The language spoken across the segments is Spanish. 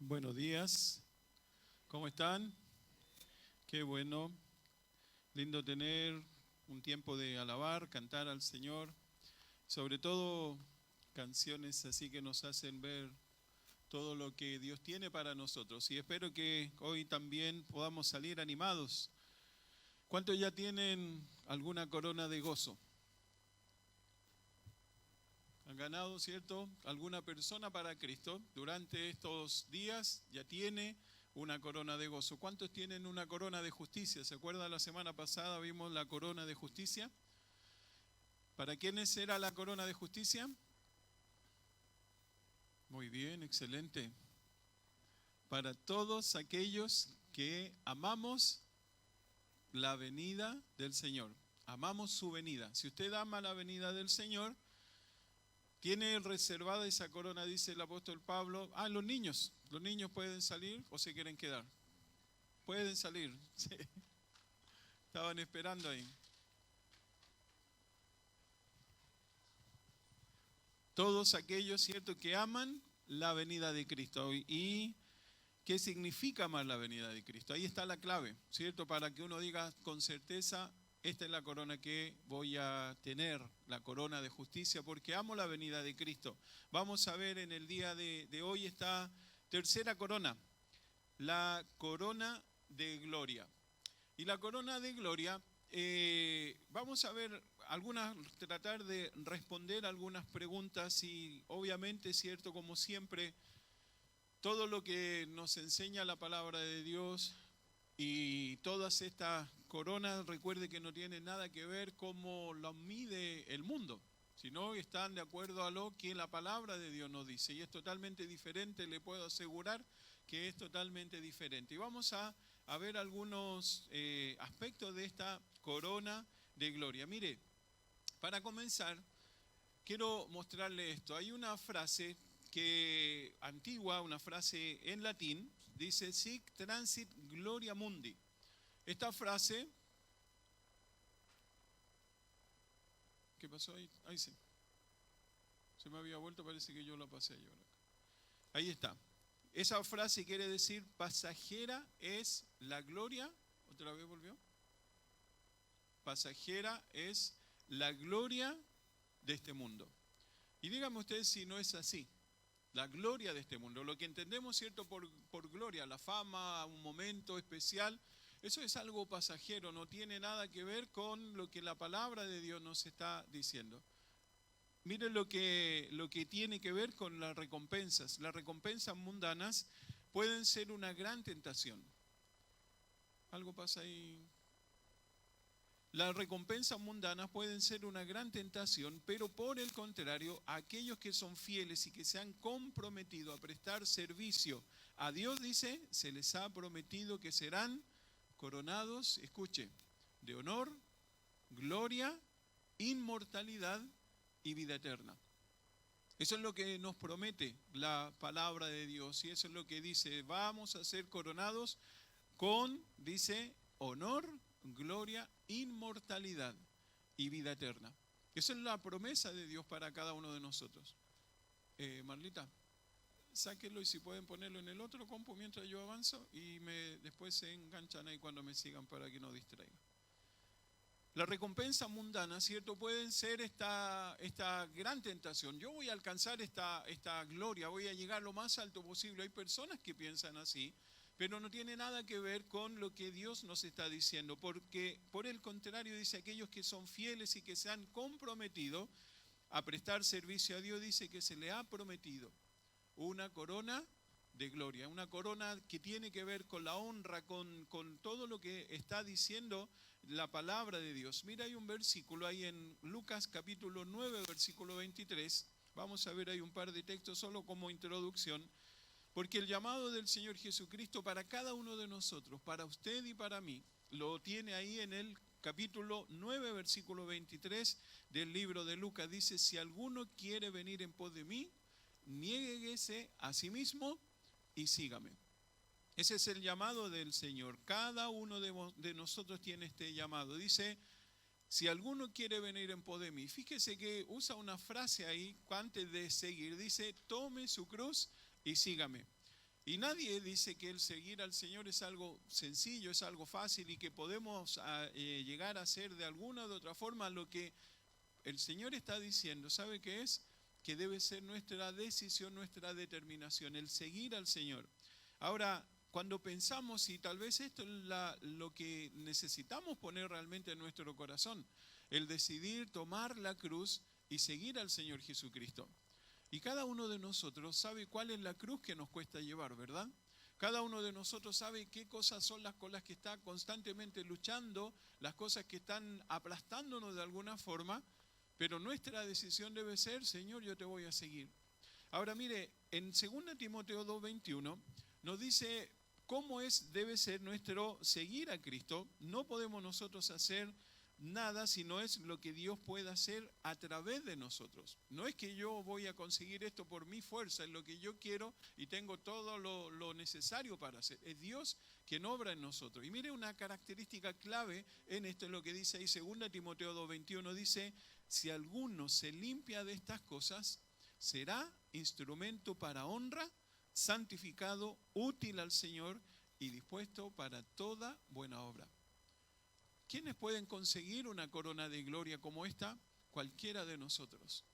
Buenos días, ¿cómo están? Qué bueno, lindo tener un tiempo de alabar, cantar al Señor, sobre todo canciones así que nos hacen ver todo lo que Dios tiene para nosotros. Y espero que hoy también podamos salir animados. ¿Cuántos ya tienen alguna corona de gozo? Han ganado, ¿cierto? Alguna persona para Cristo durante estos días ya tiene una corona de gozo. ¿Cuántos tienen una corona de justicia? ¿Se acuerdan? La semana pasada vimos la corona de justicia. ¿Para quiénes era la corona de justicia? Muy bien, excelente. Para todos aquellos que amamos la venida del Señor. Amamos su venida. Si usted ama la venida del Señor, tiene reservada esa corona, dice el apóstol Pablo. Los niños pueden salir o se quieren quedar. Pueden salir, sí. Estaban esperando ahí. Todos aquellos, ¿cierto?, que aman la venida de Cristo. ¿Y qué significa amar la venida de Cristo? Ahí está la clave, ¿cierto? Para que uno diga con certeza, esta es la corona que voy a tener, la corona de justicia, porque amo la venida de Cristo. Vamos a ver en el día de hoy esta tercera corona, la corona de gloria. Y la corona de gloria, vamos a ver tratar de responder algunas preguntas y obviamente, cierto, como siempre, todo lo que nos enseña la palabra de Dios y todas estas coronas, recuerde que no tienen nada que ver cómo lo mide el mundo, sino están de acuerdo a lo que la palabra de Dios nos dice. Y es totalmente diferente, le puedo asegurar que es totalmente diferente. Y vamos a ver algunos aspectos de esta corona de gloria. Mire, para comenzar, quiero mostrarle esto. Hay una frase antigua, una frase en latín, dice sic transit gloria mundi. Esta frase, ¿qué pasó ahí? Ahí sí. Se me había vuelto, parece que yo la pasé yo. Ahí está. Esa frase quiere decir pasajera es la gloria. ¿Otra vez volvió? Pasajera es la gloria de este mundo. Y dígame usted si no es así. La gloria de este mundo, lo que entendemos, ¿cierto?, por gloria, la fama, un momento especial, eso es algo pasajero, no tiene nada que ver con lo que la palabra de Dios nos está diciendo. Miren lo que tiene que ver con las recompensas. Las recompensas mundanas pueden ser una gran tentación. ¿Algo pasa ahí? Las recompensas mundanas pueden ser una gran tentación, pero por el contrario, aquellos que son fieles y que se han comprometido a prestar servicio a Dios, dice, se les ha prometido que serán coronados, escuche, de honor, gloria, inmortalidad y vida eterna. Eso es lo que nos promete la palabra de Dios y eso es lo que dice, vamos a ser coronados con, dice, honor, gloria, inmortalidad y vida eterna. Esa es la promesa de Dios para cada uno de nosotros. Marlita, sáquenlo y si pueden ponerlo en el otro compu mientras yo avanzo y después se enganchan ahí cuando me sigan para que no distraigan. La recompensa mundana, ¿cierto? Pueden ser esta gran tentación. Yo voy a alcanzar esta gloria, voy a llegar lo más alto posible. Hay personas que piensan así, pero no tiene nada que ver con lo que Dios nos está diciendo, porque por el contrario dice aquellos que son fieles y que se han comprometido a prestar servicio a Dios, dice que se le ha prometido una corona de gloria, una corona que tiene que ver con la honra, con todo lo que está diciendo la palabra de Dios. Mira, hay un versículo ahí en Lucas capítulo 9, versículo 23. Vamos a ver ahí un par de textos solo como introducción. Porque el llamado del Señor Jesucristo para cada uno de nosotros, para usted y para mí, lo tiene ahí en el capítulo 9, versículo 23 del libro de Lucas. Dice, si alguno quiere venir en pos de mí, niéguese a sí mismo y sígame. Ese es el llamado del Señor. Cada uno de nosotros tiene este llamado. Dice, si alguno quiere venir en pos de mí. Fíjese que usa una frase ahí antes de seguir. Dice, tome su cruz y sígame. Y nadie dice que el seguir al Señor es algo sencillo, es algo fácil y que podemos llegar a hacer de alguna u otra forma. Lo que el Señor está diciendo, ¿sabe qué es? Que debe ser nuestra decisión, nuestra determinación, el seguir al Señor. Ahora, cuando pensamos, y tal vez esto es lo que necesitamos poner realmente en nuestro corazón, el decidir tomar la cruz y seguir al Señor Jesucristo. Y cada uno de nosotros sabe cuál es la cruz que nos cuesta llevar, ¿verdad? Cada uno de nosotros sabe qué cosas son las con las que está constantemente luchando, las cosas que están aplastándonos de alguna forma, pero nuestra decisión debe ser, Señor, yo te voy a seguir. Ahora mire, en 2 Timoteo 2:21 nos dice cómo debe ser nuestro seguir a Cristo. No podemos nosotros hacer nada si no es lo que Dios puede hacer a través de nosotros. No es que yo voy a conseguir esto por mi fuerza, es lo que yo quiero y tengo todo lo necesario para hacer. Es Dios quien obra en nosotros. Y mire, una característica clave en esto es lo que dice ahí 2 Timoteo 2:21, dice, si alguno se limpia de estas cosas, será instrumento para honra, santificado, útil al Señor y dispuesto para toda buena obra. ¿Quiénes pueden conseguir una corona de gloria como esta? Cualquiera de nosotros.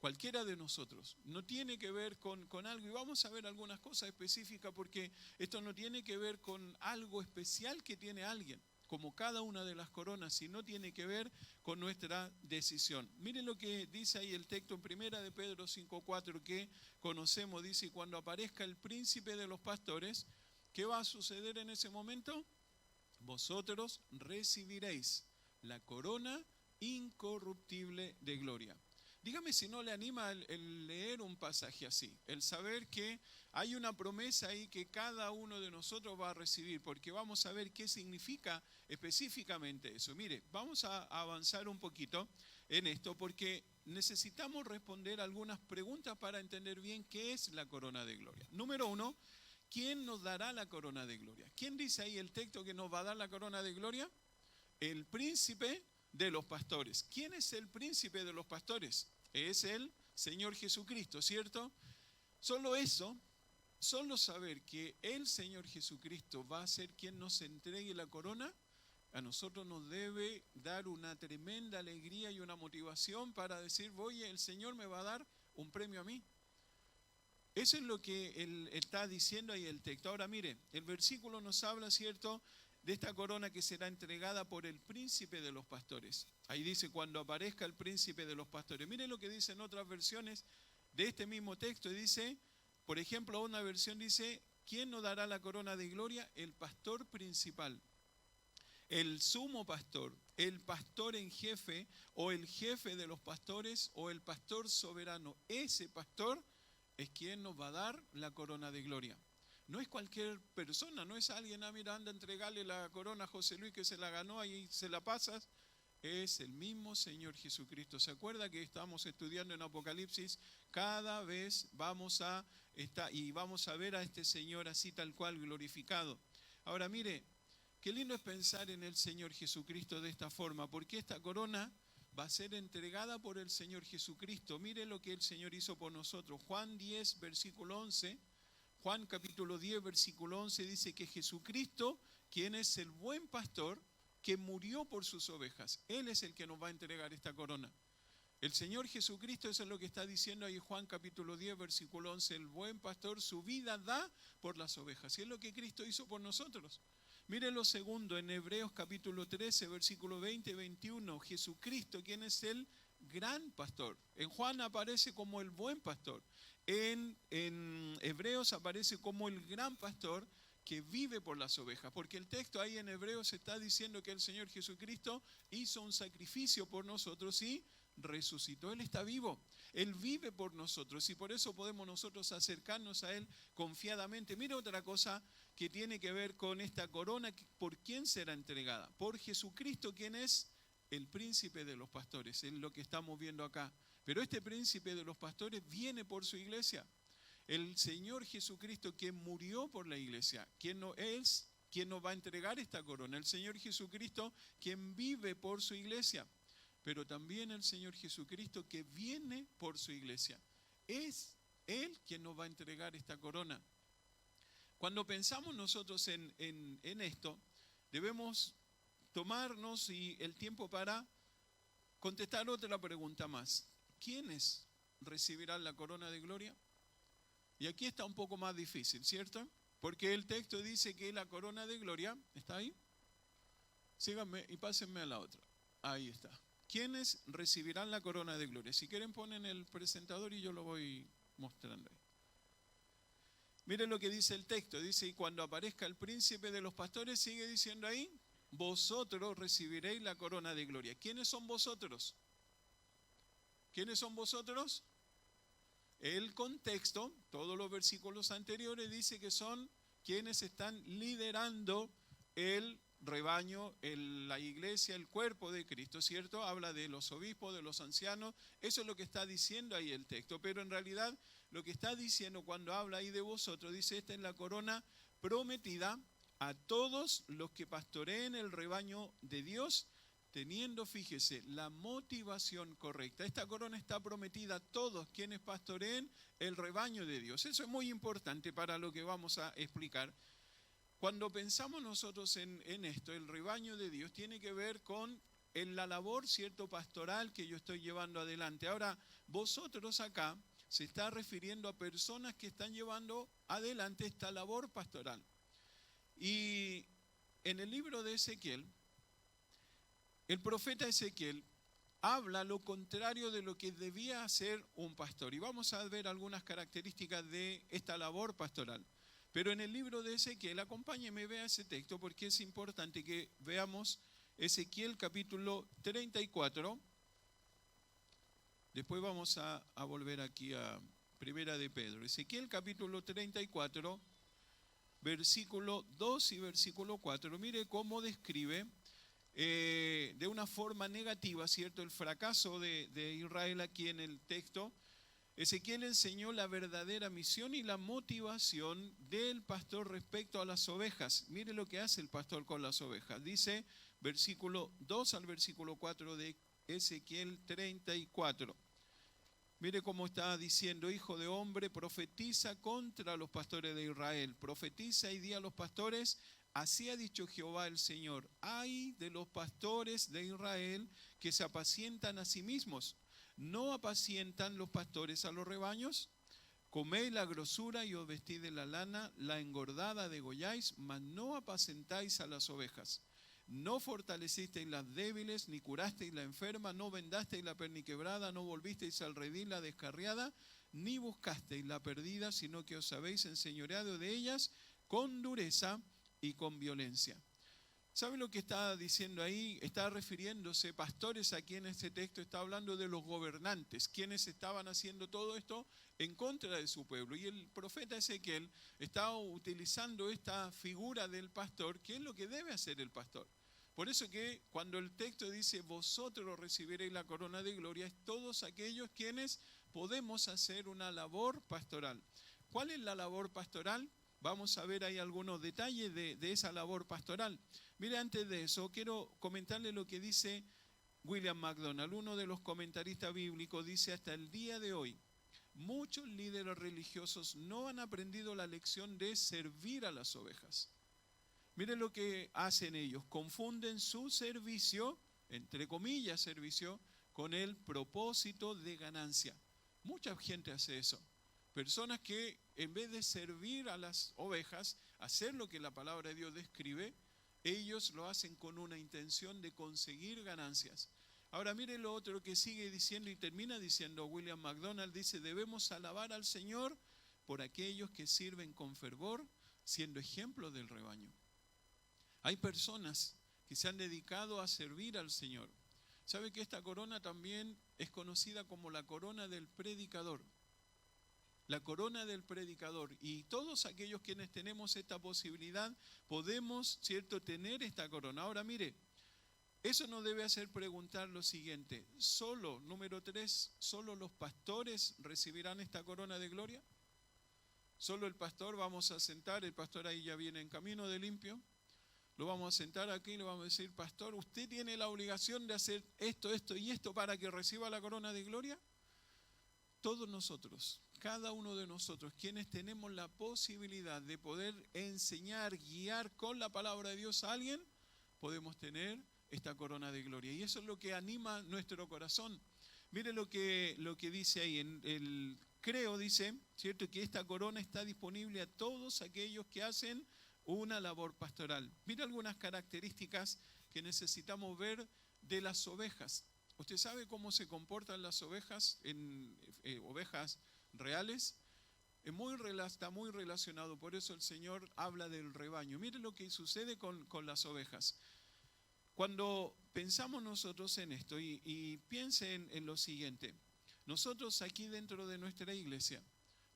Cualquiera de nosotros. No tiene que ver con algo, y vamos a ver algunas cosas específicas porque esto no tiene que ver con algo especial que tiene alguien, como cada una de las coronas, sino tiene que ver con nuestra decisión. Miren lo que dice ahí el texto en 1 de Pedro 5:4 que conocemos, dice, y cuando aparezca el príncipe de los pastores, ¿qué va a suceder en ese momento? Vosotros recibiréis la corona incorruptible de gloria. Dígame si no le anima el leer un pasaje así, el saber que hay una promesa ahí que cada uno de nosotros va a recibir, porque vamos a ver qué significa específicamente eso. Mire, vamos a avanzar un poquito en esto, porque necesitamos responder algunas preguntas para entender bien qué es la corona de gloria. Número 1, ¿quién nos dará la corona de gloria? ¿Quién dice ahí el texto que nos va a dar la corona de gloria? El príncipe de los pastores. ¿Quién es el príncipe de los pastores? Es el Señor Jesucristo, ¿cierto? Solo eso, solo saber que el Señor Jesucristo va a ser quien nos entregue la corona, a nosotros nos debe dar una tremenda alegría y una motivación para decir, oye, el Señor me va a dar un premio a mí. Eso es lo que él está diciendo ahí el texto. Ahora mire, el versículo nos habla, ¿cierto?, de esta corona que será entregada por el príncipe de los pastores. Ahí dice, cuando aparezca el príncipe de los pastores. Mire lo que dice en otras versiones de este mismo texto. Dice, por ejemplo, una versión dice, ¿quién nos dará la corona de gloria? El pastor principal, el sumo pastor, el pastor en jefe, o el jefe de los pastores, o el pastor soberano. Ese pastor es quien nos va a dar la corona de gloria. No es cualquier persona, no es alguien, mira, anda a entregarle la corona a José Luis que se la ganó y se la pasas. Es el mismo Señor Jesucristo. ¿Se acuerda que estamos estudiando en Apocalipsis? Cada vez vamos a ver a este Señor así tal cual glorificado. Ahora mire, qué lindo es pensar en el Señor Jesucristo de esta forma, porque esta corona va a ser entregada por el Señor Jesucristo. Mire lo que el Señor hizo por nosotros. Juan 10, versículo 11. Juan capítulo 10, versículo 11 dice que Jesucristo, quien es el buen pastor, que murió por sus ovejas, Él es el que nos va a entregar esta corona. El Señor Jesucristo, eso es lo que está diciendo ahí Juan capítulo 10, versículo 11, el buen pastor su vida da por las ovejas. Y es lo que Cristo hizo por nosotros. Miren lo segundo, en Hebreos capítulo 13, versículo 20 y 21, Jesucristo, quien es el gran pastor. En Juan aparece como el buen pastor. En Hebreos aparece como el gran pastor que vive por las ovejas, porque el texto ahí en Hebreos está diciendo que el Señor Jesucristo hizo un sacrificio por nosotros y resucitó. Él está vivo, Él vive por nosotros y por eso podemos nosotros acercarnos a Él confiadamente. Mira otra cosa que tiene que ver con esta corona, ¿por quién será entregada? Por Jesucristo, quien es el príncipe de los pastores, es lo que estamos viendo acá. Pero este príncipe de los pastores viene por su iglesia. El Señor Jesucristo, quien murió por la iglesia, quien no es, quien nos va a entregar esta corona. El Señor Jesucristo, quien vive por su iglesia. Pero también el Señor Jesucristo, que viene por su iglesia. Es Él quien nos va a entregar esta corona. Cuando pensamos nosotros en esto, debemos tomarnos el tiempo para contestar otra pregunta más. ¿Quiénes recibirán la corona de gloria? Y aquí está un poco más difícil, ¿cierto? Porque el texto dice que la corona de gloria, ¿está ahí? Síganme y pásenme a la otra. Ahí está. ¿Quiénes recibirán la corona de gloria? Si quieren ponen el presentador y yo lo voy mostrando ahí. Miren lo que dice el texto. Dice, y cuando aparezca el príncipe de los pastores, sigue diciendo ahí, vosotros recibiréis la corona de gloria. ¿Quiénes son vosotros? ¿Quiénes son vosotros? El contexto, todos los versículos anteriores, dice que son quienes están liderando el rebaño, la iglesia, el cuerpo de Cristo, ¿cierto? Habla de los obispos, de los ancianos, eso es lo que está diciendo ahí el texto, pero en realidad lo que está diciendo cuando habla ahí de vosotros, dice, esta es la corona prometida a todos los que pastoreen el rebaño de Dios, teniendo, fíjese, la motivación correcta. Esta corona está prometida a todos quienes pastoreen el rebaño de Dios. Eso es muy importante para lo que vamos a explicar. Cuando pensamos nosotros en esto, el rebaño de Dios tiene que ver con la labor, cierto, pastoral que yo estoy llevando adelante. Ahora, vosotros acá se está refiriendo a personas que están llevando adelante esta labor pastoral. Y en el libro de Ezequiel, el profeta Ezequiel habla lo contrario de lo que debía hacer un pastor. Y vamos a ver algunas características de esta labor pastoral. Pero en el libro de Ezequiel, acompáñeme, vea ese texto porque es importante que veamos Ezequiel capítulo 34. Después vamos a volver aquí a Primera de Pedro. Ezequiel capítulo 34, versículo 2 y versículo 4. Mire cómo describe de una forma negativa, ¿cierto?, el fracaso de Israel aquí en el texto. Ezequiel enseñó la verdadera misión y la motivación del pastor respecto a las ovejas. Mire lo que hace el pastor con las ovejas. Dice versículo 2 al versículo 4 de Ezequiel 34. Mire cómo está diciendo, hijo de hombre, profetiza contra los pastores de Israel. Profetiza y di a los pastores, así ha dicho Jehová el Señor. Ay de los pastores de Israel que se apacientan a sí mismos. ¿No apacientan los pastores a los rebaños? Coméis la grosura y os vestís de la lana, la engordada degolláis, mas no apacentáis a las ovejas. No fortalecisteis las débiles, ni curasteis la enferma, no vendasteis la perniquebrada, no volvisteis al redil la descarriada, ni buscasteis la perdida, sino que os habéis enseñoreado de ellas con dureza y con violencia. ¿Sabe lo que está diciendo ahí? Está refiriéndose, pastores, aquí en este texto está hablando de los gobernantes, quienes estaban haciendo todo esto en contra de su pueblo. Y el profeta Ezequiel está utilizando esta figura del pastor, que es lo que debe hacer el pastor. Por eso que cuando el texto dice, vosotros recibiréis la corona de gloria, es todos aquellos quienes podemos hacer una labor pastoral. ¿Cuál es la labor pastoral? Vamos a ver ahí algunos detalles de esa labor pastoral. Mire, antes de eso, quiero comentarle lo que dice William MacDonald, uno de los comentaristas bíblicos, dice, hasta el día de hoy, muchos líderes religiosos no han aprendido la lección de servir a las ovejas. Mire lo que hacen ellos, confunden su servicio, entre comillas servicio, con el propósito de ganancia. Mucha gente hace eso. Personas que en vez de servir a las ovejas, hacer lo que la palabra de Dios describe, ellos lo hacen con una intención de conseguir ganancias. Ahora mire lo otro que sigue diciendo y termina diciendo William MacDonald, dice, debemos alabar al Señor por aquellos que sirven con fervor, siendo ejemplo del rebaño. Hay personas que se han dedicado a servir al Señor. ¿Sabe que esta corona también es conocida como la corona del predicador? La corona del predicador, y todos aquellos quienes tenemos esta posibilidad podemos, ¿cierto?, tener esta corona. Ahora mire, eso nos debe hacer preguntar lo siguiente, solo, número 3, ¿solo los pastores recibirán esta corona de gloria? ¿Solo el pastor? Vamos a sentar, el pastor ahí ya viene en camino de limpio, lo vamos a sentar aquí y le vamos a decir, pastor, ¿usted tiene la obligación de hacer esto, esto y esto para que reciba la corona de gloria? Todos nosotros, cada uno de nosotros, quienes tenemos la posibilidad de poder enseñar, guiar con la palabra de Dios a alguien, podemos tener esta corona de gloria. Y eso es lo que anima nuestro corazón. Mire lo que dice ahí, en el creo, dice, ¿cierto?, que esta corona está disponible a todos aquellos que hacen una labor pastoral. Mire algunas características que necesitamos ver de las ovejas. ¿Usted sabe cómo se comportan las ovejas, ovejas reales? Está muy relacionado, por eso el Señor habla del rebaño. Mire lo que sucede con las ovejas. Cuando pensamos nosotros en esto, y piensen en lo siguiente, nosotros aquí dentro de nuestra iglesia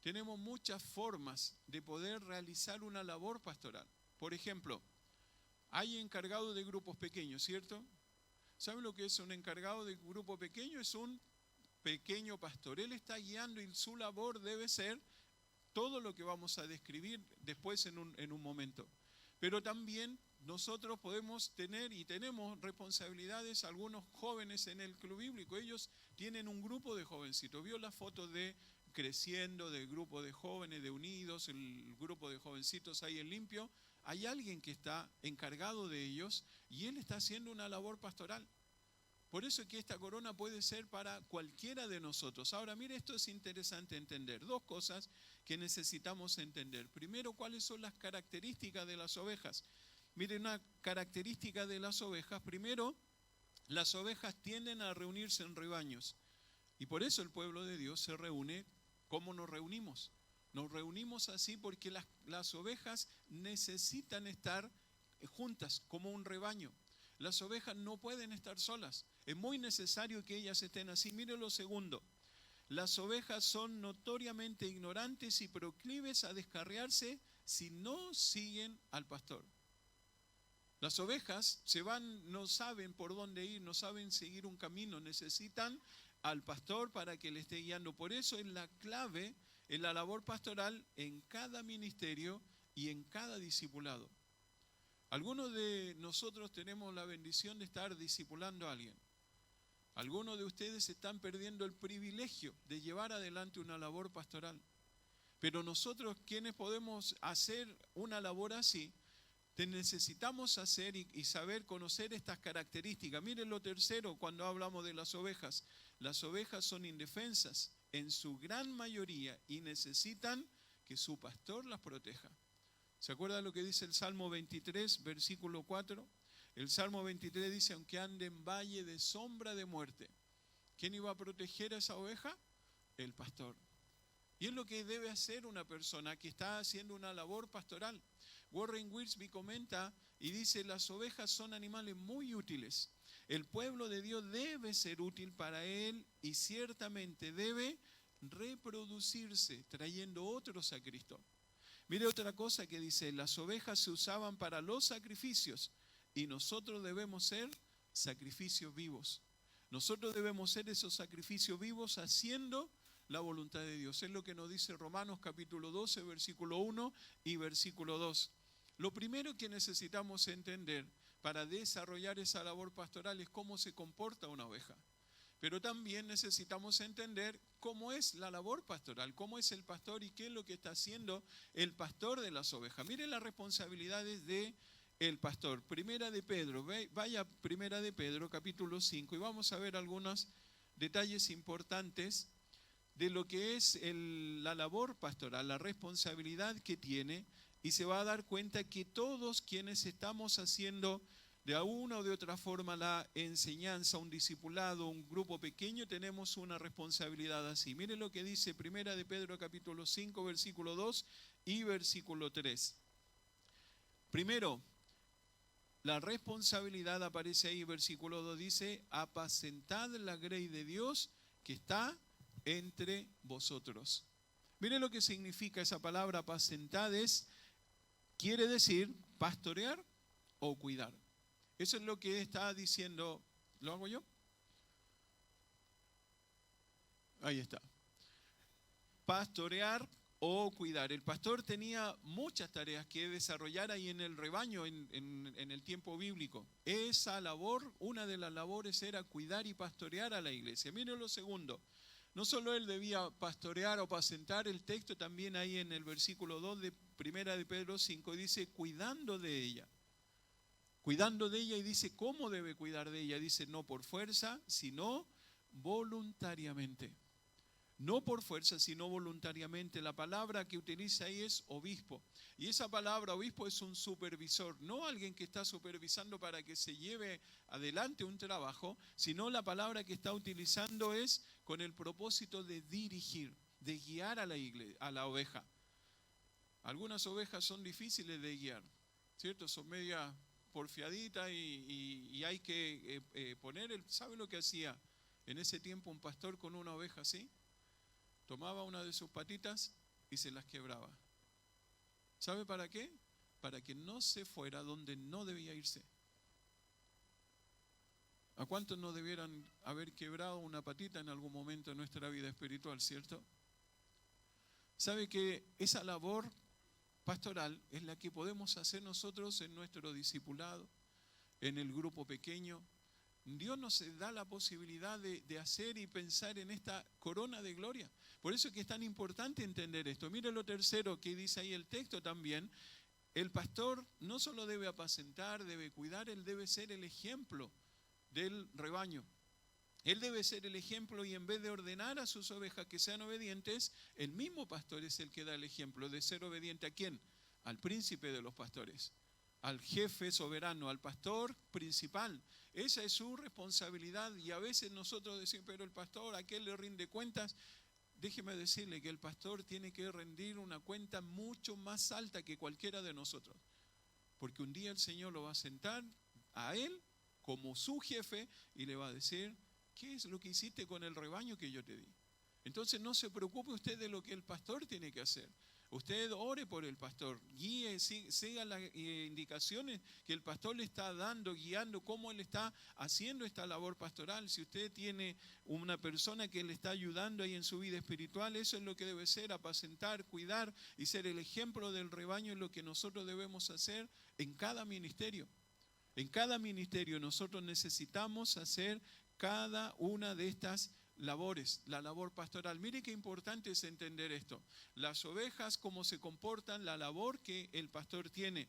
tenemos muchas formas de poder realizar una labor pastoral. Por ejemplo, hay encargados de grupos pequeños, ¿cierto? ¿Saben lo que es un encargado de grupo pequeño? Es un pequeño pastor. Él está guiando y su labor debe ser todo lo que vamos a describir después en un momento. Pero también nosotros podemos tener y tenemos responsabilidades, algunos jóvenes en el club bíblico. Ellos tienen un grupo de jovencitos. ¿Vio la foto de Creciendo, del grupo de jóvenes de Unidos, el grupo de jovencitos ahí en Limpio? Hay alguien que está encargado de ellos y él está haciendo una labor pastoral. Por eso es que esta corona puede ser para cualquiera de nosotros. Ahora, mire, esto es interesante entender. Dos cosas que necesitamos entender. Primero, ¿cuáles son las características de las ovejas? Mire, una característica de las ovejas. Primero, las ovejas tienden a reunirse en rebaños. Y por eso el pueblo de Dios se reúne. ¿Cómo nos reunimos? Nos reunimos así porque las ovejas necesitan estar juntas como un rebaño. Las ovejas no pueden estar solas. Es muy necesario que ellas estén así. Mire lo segundo. Las ovejas son notoriamente ignorantes y proclives a descarriarse si no siguen al pastor. Las ovejas se van, no saben por dónde ir, no saben seguir un camino, necesitan al pastor para que le esté guiando. Por eso es la clave en la labor pastoral en cada ministerio y en cada discipulado. Algunos de nosotros tenemos la bendición de estar discipulando a alguien. Algunos de ustedes están perdiendo el privilegio de llevar adelante una labor pastoral. Pero nosotros, quienes podemos hacer una labor así, necesitamos hacer y saber conocer estas características. Miren lo tercero cuando hablamos de las ovejas. Las ovejas son indefensas en su gran mayoría y necesitan que su pastor las proteja. ¿Se acuerdan lo que dice el Salmo 23, versículo 4? El Salmo 23 dice, aunque ande en valle de sombra de muerte, ¿quién iba a proteger a esa oveja? El pastor. Y es lo que debe hacer una persona que está haciendo una labor pastoral. Warren Wiersbe comenta y dice, las ovejas son animales muy útiles. El pueblo de Dios debe ser útil para él y ciertamente debe reproducirse trayendo otros a Cristo. Mire otra cosa que dice, las ovejas se usaban para los sacrificios y nosotros debemos ser sacrificios vivos. Nosotros debemos ser esos sacrificios vivos haciendo la voluntad de Dios. Es lo que nos dice Romanos capítulo 12, versículo 1 y versículo 2. Lo primero que necesitamos entender para desarrollar esa labor pastoral es cómo se comporta una oveja. Pero también necesitamos entender cómo es la labor pastoral, cómo es el pastor y qué es lo que está haciendo el pastor de las ovejas. Miren las responsabilidades del pastor. Primera de Pedro, vaya Primera de Pedro, capítulo 5, y vamos a ver algunos detalles importantes de lo que es la labor pastoral, la responsabilidad que tiene, y se va a dar cuenta que todos quienes estamos haciendo de una o de otra forma la enseñanza, un discipulado, un grupo pequeño, tenemos una responsabilidad así. Mire lo que dice Primera de Pedro capítulo 5, versículo 2 y versículo 3. Primero, la responsabilidad aparece ahí, versículo 2 dice, apacentad la grey de Dios que está entre vosotros. Mire lo que significa esa palabra apacentad, quiere decir pastorear o cuidar. Eso es lo que está diciendo. ¿Lo hago yo? Ahí está. Pastorear o cuidar. El pastor tenía muchas tareas que desarrollar ahí en el rebaño en el tiempo bíblico. Esa labor, una de las labores era cuidar y pastorear a la iglesia. Miren lo segundo. No solo él debía pastorear o apacentar, el texto también ahí en el versículo 2 de Primera de Pedro 5 dice, cuidando de ella. Cuidando de ella, y dice, ¿cómo debe cuidar de ella? Dice, no por fuerza, sino voluntariamente. No por fuerza, sino voluntariamente. La palabra que utiliza ahí es obispo. Y esa palabra obispo es un supervisor, no alguien que está supervisando para que se lleve adelante un trabajo, sino la palabra que está utilizando es con el propósito de dirigir, de guiar a la iglesia, a la oveja. Algunas ovejas son difíciles de guiar, ¿cierto? Son media porfiaditas y hay que ¿sabe lo que hacía en ese tiempo un pastor con una oveja así? Tomaba una de sus patitas y se las quebraba. ¿Sabe para qué? Para que no se fuera donde no debía irse. ¿A cuántos no debieran haber quebrado una patita en algún momento de nuestra vida espiritual, cierto? ¿Sabe que esa labor pastoral es la que podemos hacer nosotros en nuestro discipulado, en el grupo pequeño? Dios nos da la posibilidad de hacer y pensar en esta corona de gloria. Por eso es que es tan importante entender esto. Mire lo tercero que dice ahí el texto también. El pastor no solo debe apacentar, debe cuidar, él debe ser el ejemplo del rebaño. Él debe ser el ejemplo, y en vez de ordenar a sus ovejas que sean obedientes, el mismo pastor es el que da el ejemplo de ser obediente. ¿A quién? Al príncipe de los pastores, al jefe soberano, al pastor principal. Esa es su responsabilidad, y a veces nosotros decimos, pero el pastor, ¿a qué le rinde cuentas? Déjeme decirle que el pastor tiene que rendir una cuenta mucho más alta que cualquiera de nosotros, porque un día el Señor lo va a sentar a él como su jefe y le va a decir, ¿qué es lo que hiciste con el rebaño que yo te di? Entonces no se preocupe usted de lo que el pastor tiene que hacer. Usted ore por el pastor, guíe, siga las indicaciones que el pastor le está dando, guiando cómo él está haciendo esta labor pastoral. Si usted tiene una persona que le está ayudando ahí en su vida espiritual, eso es lo que debe ser, apacentar, cuidar y ser el ejemplo del rebaño, es lo que nosotros debemos hacer en cada ministerio. En cada ministerio nosotros necesitamos hacer cada una de estas labores, la labor pastoral. Mire qué importante es entender esto. Las ovejas, cómo se comportan, la labor que el pastor tiene.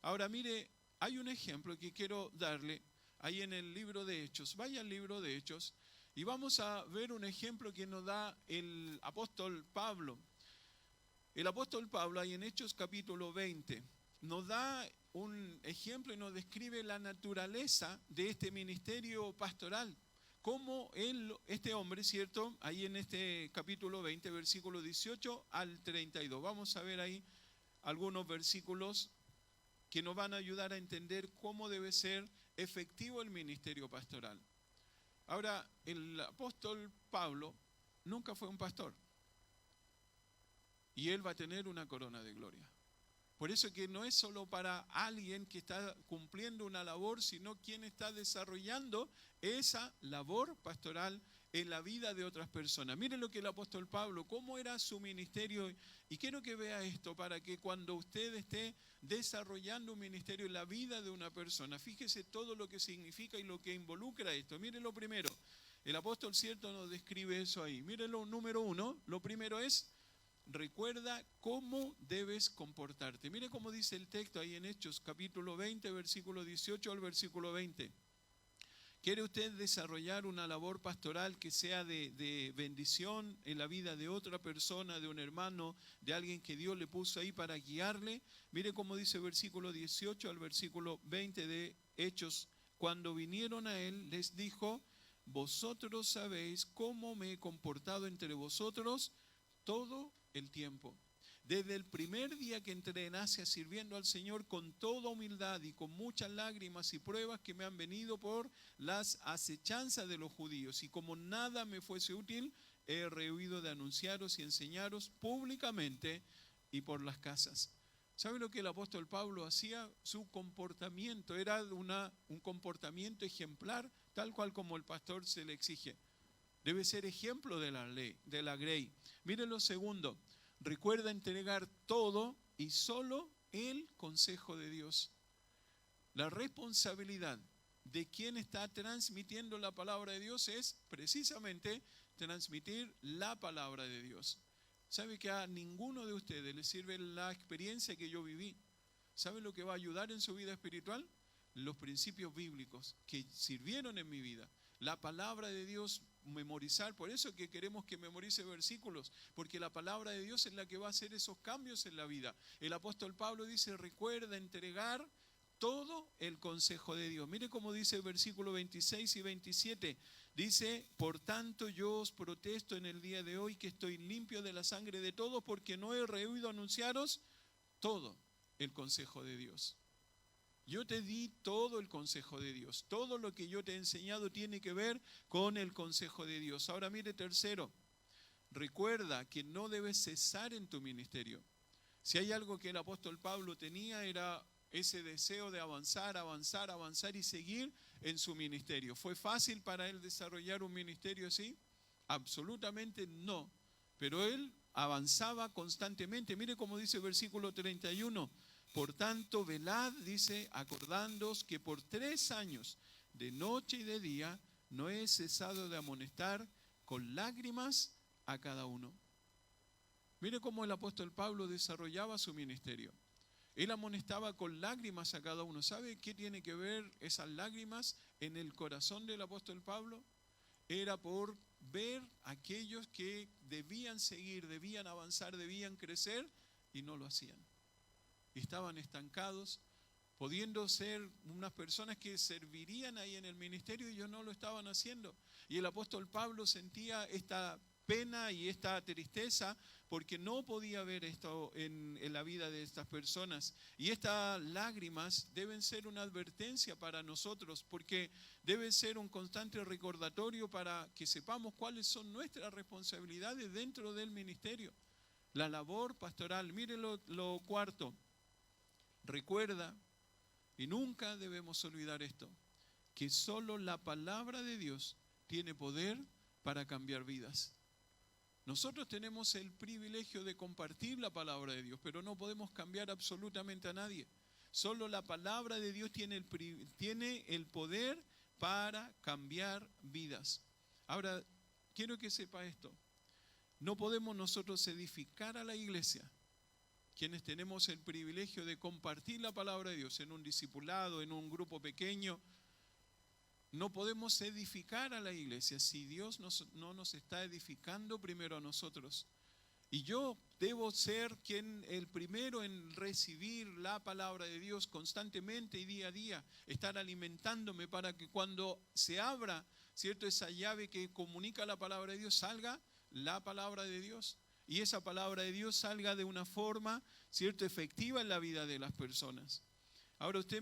Ahora mire, hay un ejemplo que quiero darle ahí en el libro de Hechos. Vaya al libro de Hechos y vamos a ver un ejemplo que nos da el apóstol Pablo. El apóstol Pablo ahí en Hechos capítulo 20 nos da un ejemplo y nos describe la naturaleza de este ministerio pastoral. Cómo este hombre, ¿cierto? Ahí en este capítulo 20, versículo 18 al 32. Vamos a ver ahí algunos versículos que nos van a ayudar a entender cómo debe ser efectivo el ministerio pastoral. Ahora, el apóstol Pablo nunca fue un pastor, y él va a tener una corona de gloria. Por eso que no es solo para alguien que está cumpliendo una labor, sino quien está desarrollando esa labor pastoral en la vida de otras personas. Miren lo que el apóstol Pablo, cómo era su ministerio, y quiero que vea esto para que cuando usted esté desarrollando un ministerio en la vida de una persona, fíjese todo lo que significa y lo que involucra esto. Miren lo primero, el apóstol, cierto, nos describe eso ahí. Miren lo número uno, lo primero es: recuerda cómo debes comportarte. Mire cómo dice el texto ahí en Hechos, capítulo 20, versículo 18 al versículo 20. ¿Quiere usted desarrollar una labor pastoral que sea de bendición en la vida de otra persona, de un hermano, de alguien que Dios le puso ahí para guiarle? Mire cómo dice el versículo 18 al versículo 20 de Hechos. Cuando vinieron a él, les dijo: vosotros sabéis cómo me he comportado entre vosotros todo el tiempo, desde el primer día que entré en Asia, sirviendo al Señor con toda humildad y con muchas lágrimas y pruebas que me han venido por las acechanzas de los judíos. Y como nada me fuese útil, he rehuido de anunciaros y enseñaros públicamente y por las casas. ¿Sabe lo que el apóstol Pablo hacía? Su comportamiento era un comportamiento ejemplar, tal cual como el pastor se le exige. Debe ser ejemplo de la ley, de la grey. Miren lo segundo: recuerda entregar todo y solo el consejo de Dios. La responsabilidad de quien está transmitiendo la palabra de Dios es precisamente transmitir la palabra de Dios. ¿Sabe que a ninguno de ustedes le sirve la experiencia que yo viví? ¿Sabe lo que va a ayudar en su vida espiritual? Los principios bíblicos que sirvieron en mi vida. La palabra de Dios, memorizar. Por eso que queremos que memorice versículos, porque la palabra de Dios es la que va a hacer esos cambios en la vida. El apóstol Pablo dice, recuerda entregar todo el consejo de Dios. Mire cómo dice el versículo 26 y 27. Dice, por tanto yo os protesto en el día de hoy que estoy limpio de la sangre de todos, porque no he rehuido anunciaros todo el consejo de Dios. Yo te di todo el consejo de Dios. Todo lo que yo te he enseñado tiene que ver con el consejo de Dios. Ahora mire, tercero, recuerda que no debes cesar en tu ministerio. Si hay algo que el apóstol Pablo tenía, era ese deseo de avanzar, avanzar, avanzar y seguir en su ministerio. ¿Fue fácil para él desarrollar un ministerio así? Absolutamente no. Pero él avanzaba constantemente. Mire cómo dice el versículo 31. Por tanto, velad, dice, acordándoos que por 3 años, de noche y de día, no he cesado de amonestar con lágrimas a cada uno. Mire cómo el apóstol Pablo desarrollaba su ministerio. Él amonestaba con lágrimas a cada uno. ¿Sabe qué tiene que ver esas lágrimas en el corazón del apóstol Pablo? Era por ver a aquellos que debían seguir, debían avanzar, debían crecer y no lo hacían. Estaban estancados, pudiendo ser unas personas que servirían ahí en el ministerio y ellos no lo estaban haciendo. Y el apóstol Pablo sentía esta pena y esta tristeza porque no podía ver esto en la vida de estas personas. Y estas lágrimas deben ser una advertencia para nosotros, porque debe ser un constante recordatorio para que sepamos cuáles son nuestras responsabilidades dentro del ministerio. La labor pastoral. Mire lo cuarto. Recuerda, y nunca debemos olvidar esto, que solo la palabra de Dios tiene poder para cambiar vidas. Nosotros tenemos el privilegio de compartir la palabra de Dios, pero no podemos cambiar absolutamente a nadie. Solo la palabra de Dios tiene el poder para cambiar vidas. Ahora, quiero que sepa esto. No podemos nosotros edificar a la iglesia, quienes tenemos el privilegio de compartir la palabra de Dios en un discipulado, en un grupo pequeño. No podemos edificar a la iglesia si Dios no nos está edificando primero a nosotros. Y yo debo ser el primero en recibir la palabra de Dios constantemente y día a día, estar alimentándome para que cuando se abra, ¿cierto?, esa llave que comunica la palabra de Dios, salga la palabra de Dios. Y esa palabra de Dios salga de una forma, ¿cierto?, efectiva en la vida de las personas. Ahora usted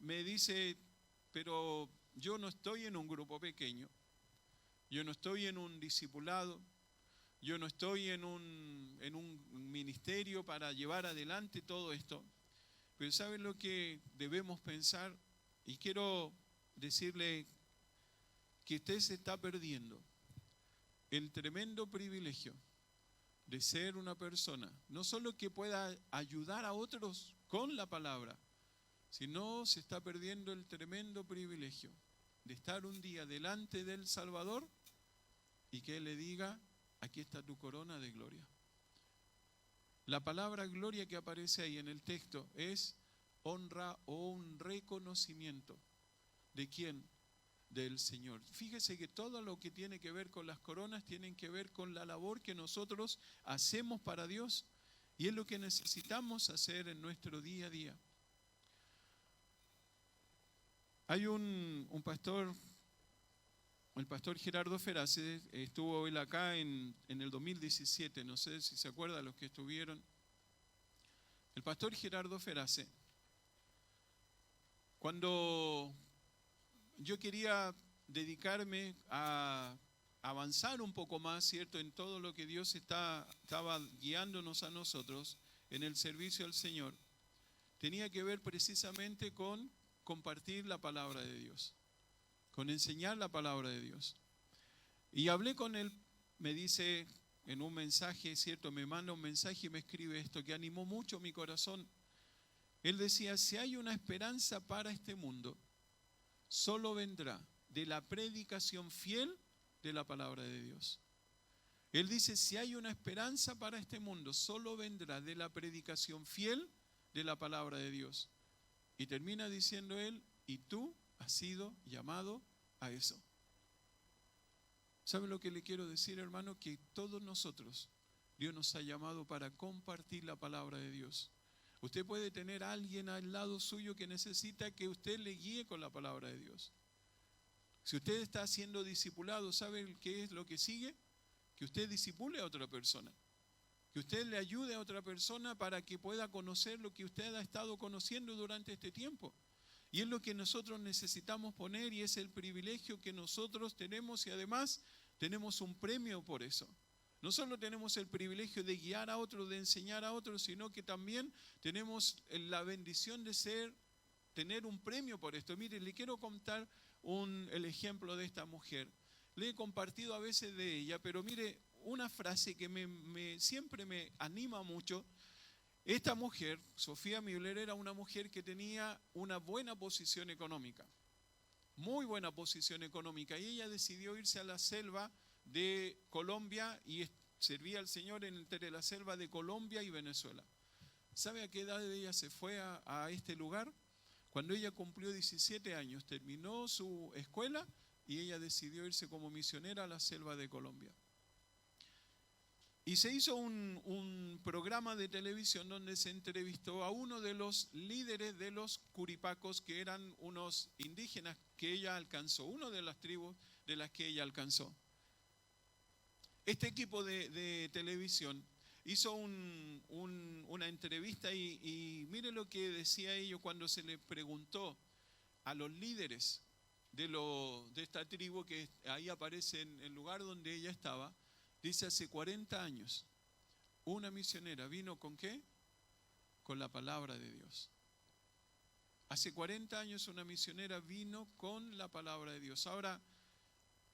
me dice, pero yo no estoy en un grupo pequeño, yo no estoy en un discipulado, yo no estoy en un ministerio para llevar adelante todo esto. Pero ¿saben lo que debemos pensar? Y quiero decirle que usted se está perdiendo el tremendo privilegio de ser una persona, no solo que pueda ayudar a otros con la palabra, sino se está perdiendo el tremendo privilegio de estar un día delante del Salvador y que Él le diga, aquí está tu corona de gloria. La palabra gloria que aparece ahí en el texto es honra o un reconocimiento. ¿De quién? Del Señor. Fíjese que todo lo que tiene que ver con las coronas tiene que ver con la labor que nosotros hacemos para Dios, y es lo que necesitamos hacer en nuestro día a día. Hay un pastor, el pastor Gerardo Ferace, estuvo él acá en el 2017, no sé si se acuerdan los que estuvieron. El pastor Gerardo Ferace, cuando yo quería dedicarme a avanzar un poco más, ¿cierto?, en todo lo que Dios estaba guiándonos a nosotros en el servicio al Señor, tenía que ver precisamente con compartir la palabra de Dios, con enseñar la palabra de Dios. Y hablé con él, me dice en un mensaje, ¿cierto?, me manda un mensaje y me escribe esto que animó mucho mi corazón. Él decía, si hay una esperanza para este mundo, solo vendrá de la predicación fiel de la palabra de Dios. Él dice, si hay una esperanza para este mundo, solo vendrá de la predicación fiel de la palabra de Dios. Y termina diciendo él, y tú has sido llamado a eso. ¿Sabe lo que le quiero decir, hermano? Que todos nosotros, Dios nos ha llamado para compartir la palabra de Dios. Usted puede tener a alguien al lado suyo que necesita que usted le guíe con la palabra de Dios. Si usted está siendo discipulado, ¿sabe qué es lo que sigue? Que usted disipule a otra persona. Que usted le ayude a otra persona para que pueda conocer lo que usted ha estado conociendo durante este tiempo. Y es lo que nosotros necesitamos poner y es el privilegio que nosotros tenemos y además tenemos un premio por eso. No solo tenemos el privilegio de guiar a otros, de enseñar a otros, sino que también tenemos la bendición de tener un premio por esto. Mire, le quiero contar el ejemplo de esta mujer. Le he compartido a veces de ella, pero mire, una frase que siempre me anima mucho. Esta mujer, Sofía Müller, era una mujer que tenía una buena posición económica, muy buena posición económica, y ella decidió irse a la selva de Colombia y servía al Señor entre la selva de Colombia y Venezuela. ¿Sabe a qué edad ella se fue a este lugar? Cuando ella cumplió 17 años, terminó su escuela y ella decidió irse como misionera a la selva de Colombia. Y se hizo un programa de televisión donde se entrevistó a uno de los líderes de los curipacos, que eran unos indígenas que ella alcanzó, una de las tribus de las que ella alcanzó. Este equipo de televisión hizo una entrevista y mire lo que decía ellos cuando se les preguntó a los líderes de esta tribu, que ahí aparece en el lugar donde ella estaba. Dice, hace 40 años, una misionera vino ¿con qué? Con la palabra de Dios. Hace 40 años una misionera vino con la palabra de Dios. Ahora,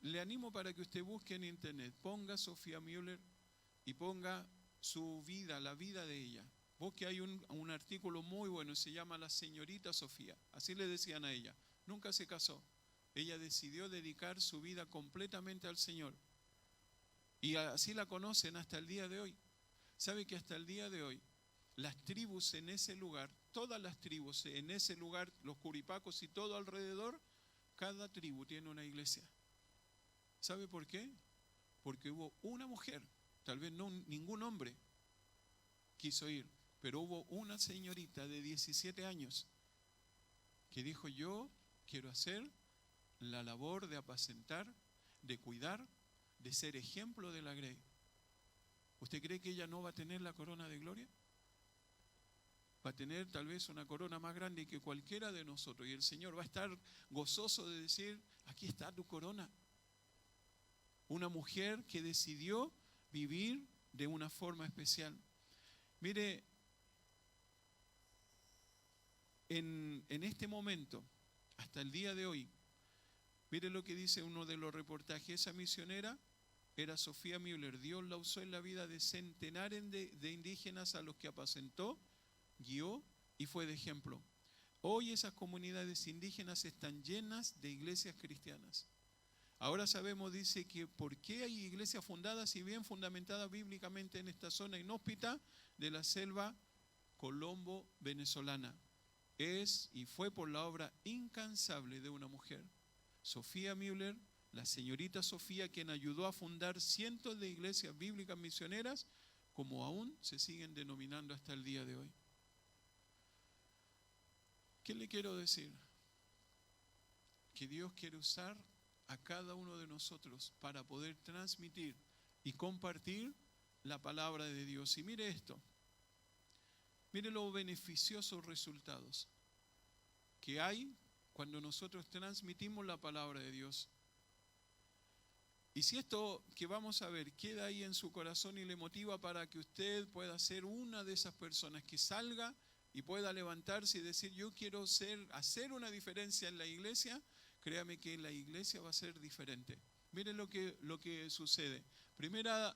le animo para que usted busque en internet, ponga Sofía Müller y ponga su vida, la vida de ella. Busque, hay un artículo muy bueno, se llama La Señorita Sofía. Así le decían a ella. Nunca se casó. Ella decidió dedicar su vida completamente al Señor. Y así la conocen hasta el día de hoy. ¿Sabe que hasta el día de hoy las tribus en ese lugar, todas las tribus en ese lugar, los curipacos y todo alrededor, cada tribu tiene una iglesia? ¿Sabe por qué? Porque hubo una mujer, tal vez no ningún hombre quiso ir, pero hubo una señorita de 17 años que dijo, yo quiero hacer la labor de apacentar, de cuidar, de ser ejemplo de la grey. ¿Usted cree que ella no va a tener la corona de gloria? Va a tener tal vez una corona más grande que cualquiera de nosotros, y el Señor va a estar gozoso de decir, aquí está tu corona. Una mujer que decidió vivir de una forma especial. Mire, en este momento, hasta el día de hoy, mire lo que dice uno de los reportajes. Esa misionera era Sofía Müller. Dios la usó en la vida de centenares de indígenas a los que apacentó, guió y fue de ejemplo. Hoy esas comunidades indígenas están llenas de iglesias cristianas. Ahora sabemos, dice, que por qué hay iglesias fundadas y bien fundamentadas bíblicamente en esta zona inhóspita de la selva colombo-venezolana. Es y fue por la obra incansable de una mujer, Sofía Müller, la señorita Sofía, quien ayudó a fundar cientos de iglesias bíblicas misioneras, como aún se siguen denominando hasta el día de hoy. ¿Qué le quiero decir? Que Dios quiere usar a cada uno de nosotros para poder transmitir y compartir la palabra de Dios. Y mire esto, mire los beneficiosos resultados que hay cuando nosotros transmitimos la palabra de Dios. Y si esto que vamos a ver queda ahí en su corazón y le motiva para que usted pueda ser una de esas personas que salga y pueda levantarse y decir, yo quiero hacer una diferencia en la iglesia, créame que la iglesia va a ser diferente. Miren lo que sucede.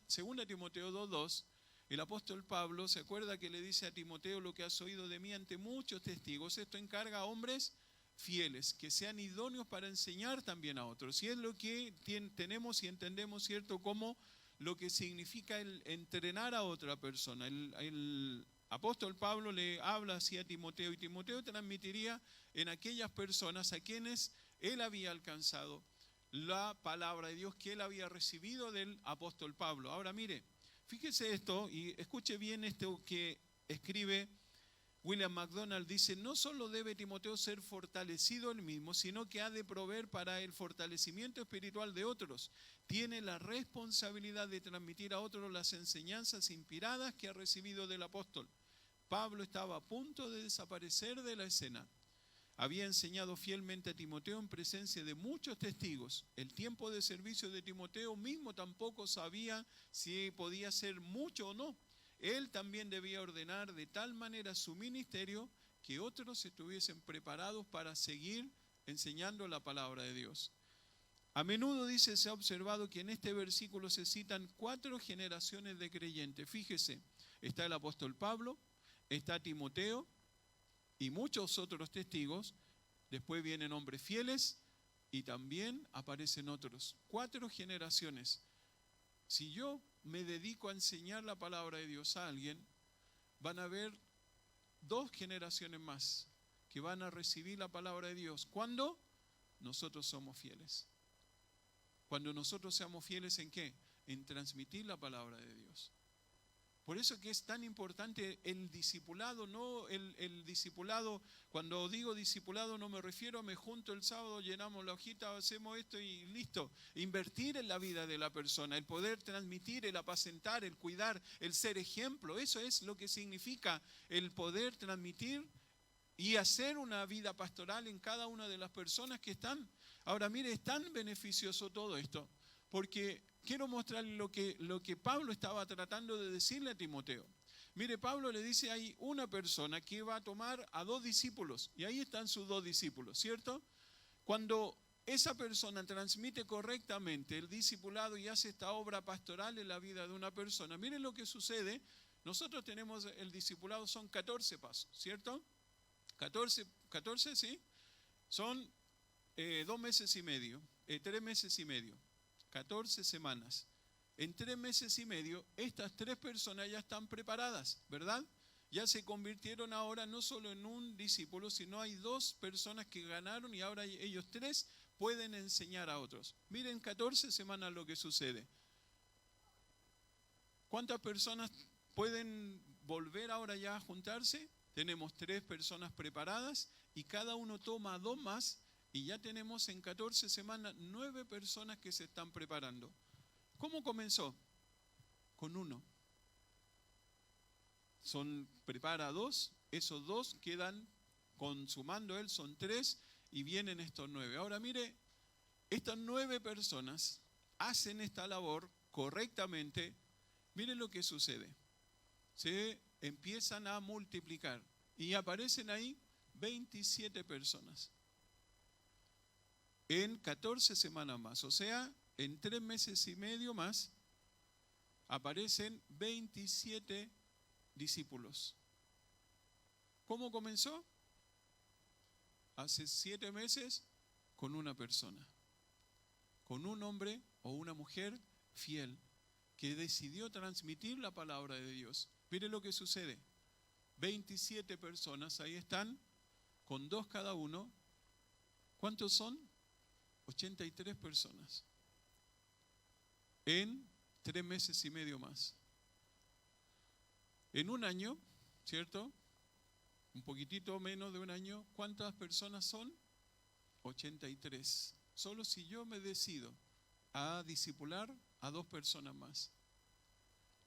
Segunda Timoteo 2:2, el apóstol Pablo se acuerda que le dice a Timoteo, lo que has oído de mí ante muchos testigos. Esto encarga a hombres fieles, que sean idóneos para enseñar también a otros. Y es lo que tenemos y entendemos, ¿cierto?, como lo que significa el entrenar a otra persona. El apóstol Pablo le habla así a Timoteo, y Timoteo transmitiría en aquellas personas a quienes él había alcanzado la palabra de Dios que él había recibido del apóstol Pablo. Ahora mire, fíjese esto y escuche bien esto que escribe William MacDonald. Dice: no solo debe Timoteo ser fortalecido él mismo, sino que ha de proveer para el fortalecimiento espiritual de otros. Tiene la responsabilidad de transmitir a otros las enseñanzas inspiradas que ha recibido del apóstol. Pablo estaba a punto de desaparecer de la escena. Había enseñado fielmente a Timoteo en presencia de muchos testigos. El tiempo de servicio de Timoteo mismo tampoco sabía si podía ser mucho o no. Él también debía ordenar de tal manera su ministerio que otros estuviesen preparados para seguir enseñando la palabra de Dios. A menudo, dice, se ha observado que en este versículo se citan 4 generaciones de creyentes. Fíjese, está el apóstol Pablo, está Timoteo y muchos otros testigos. Después vienen hombres fieles y también aparecen otros. 4 generaciones. Si yo me dedico a enseñar la palabra de Dios a alguien, van a haber 2 generaciones más que van a recibir la palabra de Dios. ¿Cuándo? Nosotros somos fieles. Cuando nosotros seamos fieles, ¿en qué? En transmitir la palabra de Dios. Por eso que es tan importante el discipulado, no el discipulado. Cuando digo discipulado no me refiero a me junto el sábado, llenamos la hojita, hacemos esto y listo. Invertir en la vida de la persona, el poder transmitir, el apacentar, el cuidar, el ser ejemplo. Eso es lo que significa el poder transmitir y hacer una vida pastoral en cada una de las personas que están. Ahora mire, es tan beneficioso todo esto, porque quiero mostrarle lo que Pablo estaba tratando de decirle a Timoteo. Mire, Pablo le dice: hay una persona que va a tomar a 2 discípulos, y ahí están sus 2 discípulos, ¿cierto? Cuando esa persona transmite correctamente el discipulado y hace esta obra pastoral en la vida de una persona, miren lo que sucede. Nosotros tenemos el discipulado, son 14 pasos, ¿cierto? 14, ¿sí? Son 2 meses y medio, 3 meses y medio. 14 semanas. En 3 meses y medio, estas 3 personas ya están preparadas, ¿verdad? Ya se convirtieron ahora no solo en un discípulo, sino hay 2 personas que ganaron y ahora ellos 3 pueden enseñar a otros. Miren, 14 semanas lo que sucede. ¿Cuántas personas pueden volver ahora ya a juntarse? Tenemos 3 personas preparadas y cada uno toma 2 más. Y ya tenemos en 14 semanas 9 personas que se están preparando. ¿Cómo comenzó? Con 1. Prepara 2, esos 2 quedan consumando él, son 3 y vienen estos 9. Ahora mire, estas 9 personas hacen esta labor correctamente. Miren lo que sucede. Se empiezan a multiplicar y aparecen ahí 27 personas. En 14 semanas más, o sea, en 3 meses y medio más, aparecen 27 discípulos. ¿Cómo comenzó? Hace 7 meses con una persona, con un hombre o una mujer fiel que decidió transmitir la palabra de Dios. Mire lo que sucede. 27 personas, ahí están, con 2 cada uno. ¿Cuántos son? 83 personas en 3 meses y medio más. En un año, ¿cierto? Un poquitito menos de un año. ¿Cuántas personas son? 83. Solo si yo me decido a discipular a 2 personas más.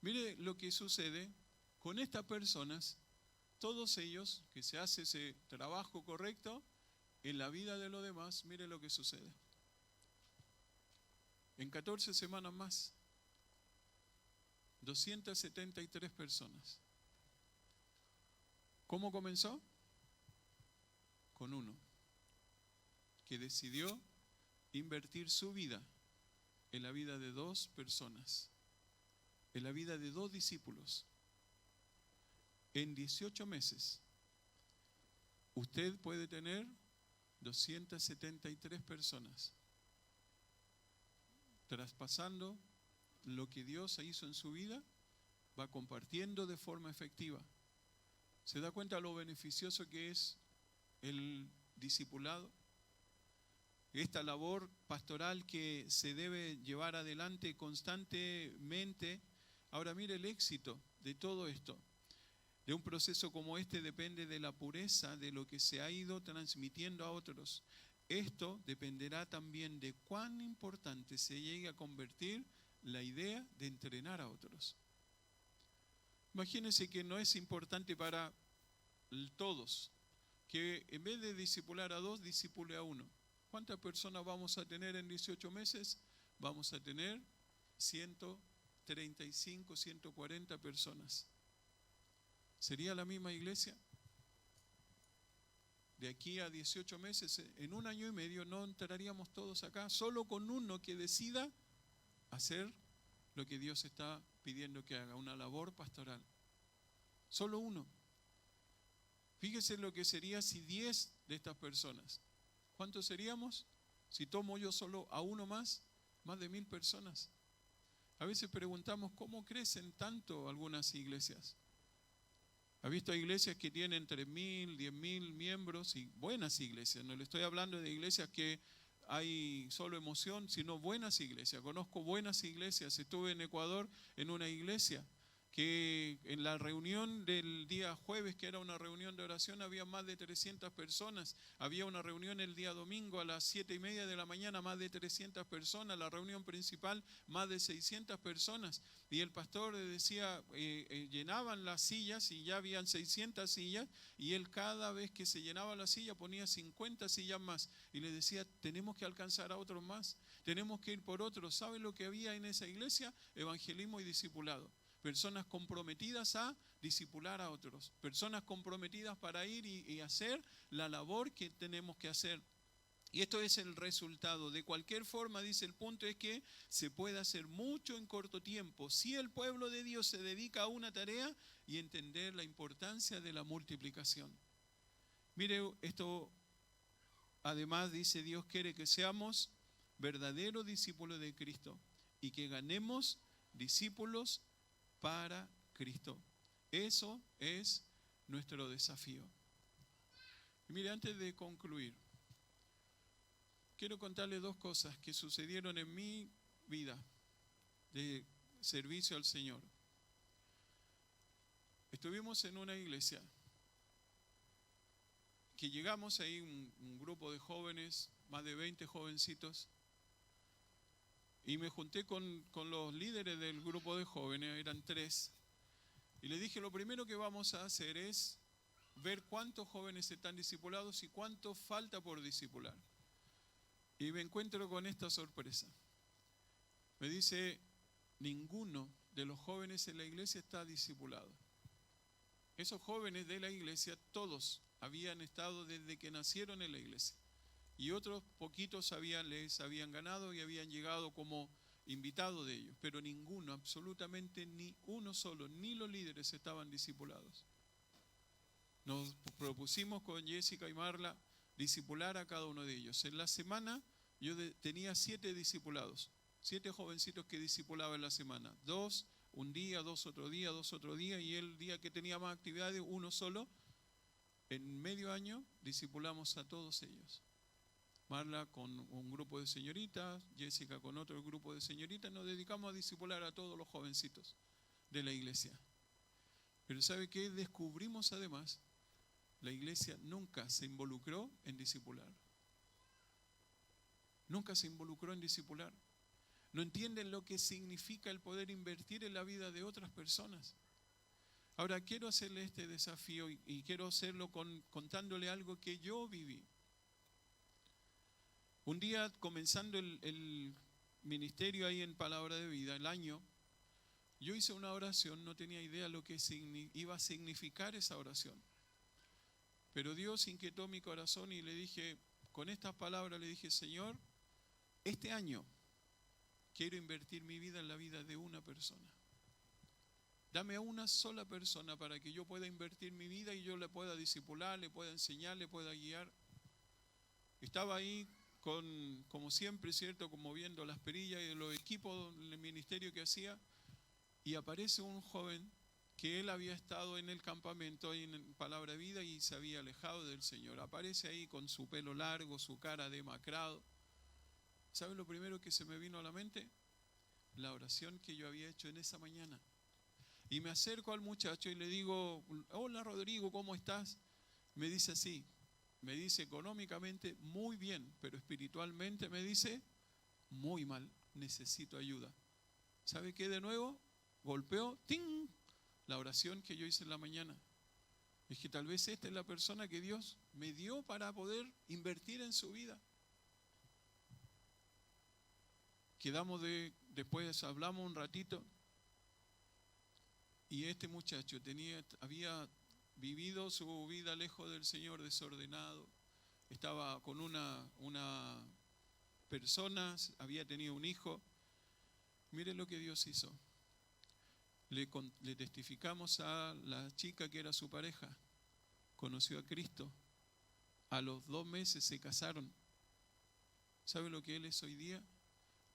Mire lo que sucede con estas personas. Todos ellos, que se hace ese trabajo correcto en la vida de los demás, mire lo que sucede. En 14 semanas más, 273 personas. ¿Cómo comenzó? Con uno que decidió invertir su vida en la vida de 2 personas, en la vida de 2 discípulos. En 18 meses, usted puede tener 273 personas traspasando lo que Dios hizo en su vida, va compartiendo de forma efectiva. ¿Se da cuenta lo beneficioso que es el discipulado? Esta labor pastoral que se debe llevar adelante constantemente. Ahora mire el éxito de todo esto. De un proceso como este depende de la pureza de lo que se ha ido transmitiendo a otros. Esto dependerá también de cuán importante se llegue a convertir la idea de entrenar a otros. Imagínense que no es importante para todos que en vez de discipular a 2, discipule a 1. ¿Cuántas personas vamos a tener en 18 meses? Vamos a tener 135, 140 personas. ¿Sería la misma iglesia? De aquí a 18 meses, en 1 año y medio, no entraríamos todos acá, solo con uno que decida hacer lo que Dios está pidiendo que haga, una labor pastoral. Solo uno. Fíjese lo que sería si 10 de estas personas. ¿Cuántos seríamos? Si tomo yo solo a uno más de 1000 personas. A veces preguntamos cómo crecen tanto algunas iglesias. ¿Ha visto iglesias que tienen 3000, 10.000 miembros? Y buenas iglesias, no le estoy hablando de iglesias que hay solo emoción, sino buenas iglesias. Conozco buenas iglesias. Estuve en Ecuador en una iglesia que en la reunión del día jueves, que era una reunión de oración, había más de 300 personas. Había una reunión el día domingo a las 7:30 de la mañana, más de 300 personas. La reunión principal, más de 600 personas. Y el pastor decía, llenaban las sillas y ya habían 600 sillas. Y él cada vez que se llenaba la silla ponía 50 sillas más. Y le decía, tenemos que alcanzar a otros más. Tenemos que ir por otros. ¿Saben lo que había en esa iglesia? Evangelismo y discipulado. Personas comprometidas a discipular a otros, personas comprometidas para ir y hacer la labor que tenemos que hacer. Y esto es el resultado. De cualquier forma, dice, el punto es que se puede hacer mucho en corto tiempo si el pueblo de Dios se dedica a una tarea y entender la importancia de la multiplicación. Mire, esto además dice, Dios quiere que seamos verdaderos discípulos de Cristo y que ganemos discípulos para Cristo. Eso es nuestro desafío. Y mire, antes de concluir, quiero contarle 2 cosas que sucedieron en mi vida de servicio al Señor. Estuvimos en una iglesia que llegamos ahí, un grupo de jóvenes, más de 20 jovencitos, y me junté con los líderes del grupo de jóvenes, eran 3, y les dije, lo primero que vamos a hacer es ver cuántos jóvenes están discipulados y cuánto falta por discipular. Y me encuentro con esta sorpresa. Me dice, ninguno de los jóvenes en la iglesia está discipulado. Esos jóvenes de la iglesia, todos habían estado desde que nacieron en la iglesia. Y otros poquitos les habían ganado y habían llegado como invitados de ellos. Pero ninguno, absolutamente ni uno solo, ni los líderes estaban discipulados. Nos propusimos con Jessica y Marla discipular a cada uno de ellos. En la semana yo tenía 7 discipulados, 7 jovencitos que discipulaba en la semana. 2 un día, 2 otro día, 2 otro día, y el día que tenía más actividades, 1 solo. En medio año discipulamos a todos ellos. Marla con un grupo de señoritas, Jessica con otro grupo de señoritas, nos dedicamos a discipular a todos los jovencitos de la iglesia. Pero ¿sabe qué? Descubrimos además, la iglesia nunca se involucró en discipular. Nunca se involucró en discipular. No entienden lo que significa el poder invertir en la vida de otras personas. Ahora quiero hacerle este desafío y quiero hacerlo contándole algo que yo viví. Un día, comenzando el ministerio ahí en Palabra de Vida, el año, yo hice una oración, no tenía idea lo que iba a significar esa oración. Pero Dios inquietó mi corazón y le dije, con estas palabras le dije, Señor, este año quiero invertir mi vida en la vida de una persona. Dame a una sola persona para que yo pueda invertir mi vida y yo le pueda discipular, le pueda enseñar, le pueda guiar. Estaba ahí como siempre, ¿cierto? Como viendo las perillas y los equipos del ministerio que hacía, y aparece un joven que él había estado en el campamento ahí en Palabra de Vida y se había alejado del Señor. Aparece ahí con su pelo largo, su cara demacrado. ¿Sabe lo primero que se me vino a la mente? La oración que yo había hecho en esa mañana. Y me acerco al muchacho y le digo: hola Rodrigo, ¿cómo estás? Me dice así, me dice económicamente muy bien, pero espiritualmente me dice muy mal, necesito ayuda. ¿Sabe qué? De nuevo, golpeó, ¡ting!, la oración que yo hice en la mañana. Es que tal vez esta es la persona que Dios me dio para poder invertir en su vida. Después hablamos un ratito, y este muchacho había vivido su vida lejos del Señor, desordenado. Estaba con una persona, había tenido un hijo. Mire lo que Dios hizo. Le testificamos a la chica que era su pareja. Conoció a Cristo. A los 2 meses se casaron. ¿Sabe lo que él es hoy día?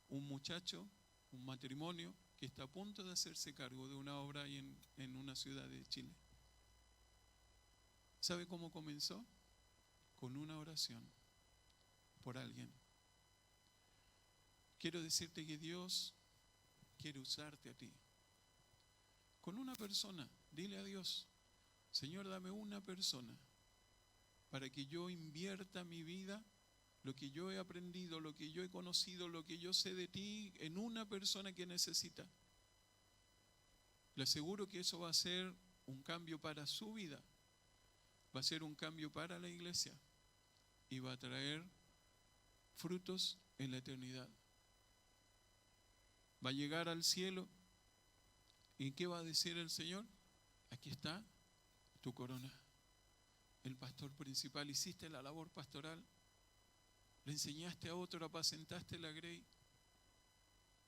Un muchacho, un matrimonio que está a punto de hacerse cargo de una obra ahí en una ciudad de Chile. ¿Sabe cómo comenzó? Con una oración por alguien. Quiero decirte que Dios quiere usarte a ti. Con una persona, dile a Dios: Señor, dame una persona para que yo invierta mi vida, lo que yo he aprendido, lo que yo he conocido, lo que yo sé de ti, en una persona que necesita. Le aseguro que eso va a ser un cambio para su vida, va a ser un cambio para la iglesia y va a traer frutos en la eternidad. Va a llegar al cielo, ¿y qué va a decir el Señor? Aquí está tu corona. El pastor principal, hiciste la labor pastoral, le enseñaste a otro, apacentaste la grey,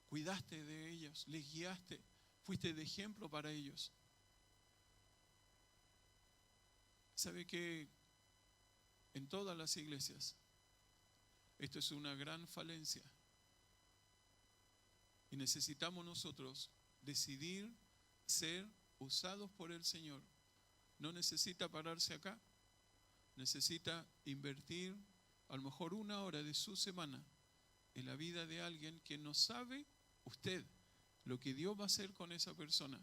cuidaste de ellos, les guiaste, fuiste de ejemplo para ellos. ¿Sabe que en todas las iglesias esto es una gran falencia? Y necesitamos nosotros decidir ser usados por el Señor. No necesita pararse acá, necesita invertir a lo mejor 1 hora de su semana en la vida de alguien que no sabe usted lo que Dios va a hacer con esa persona.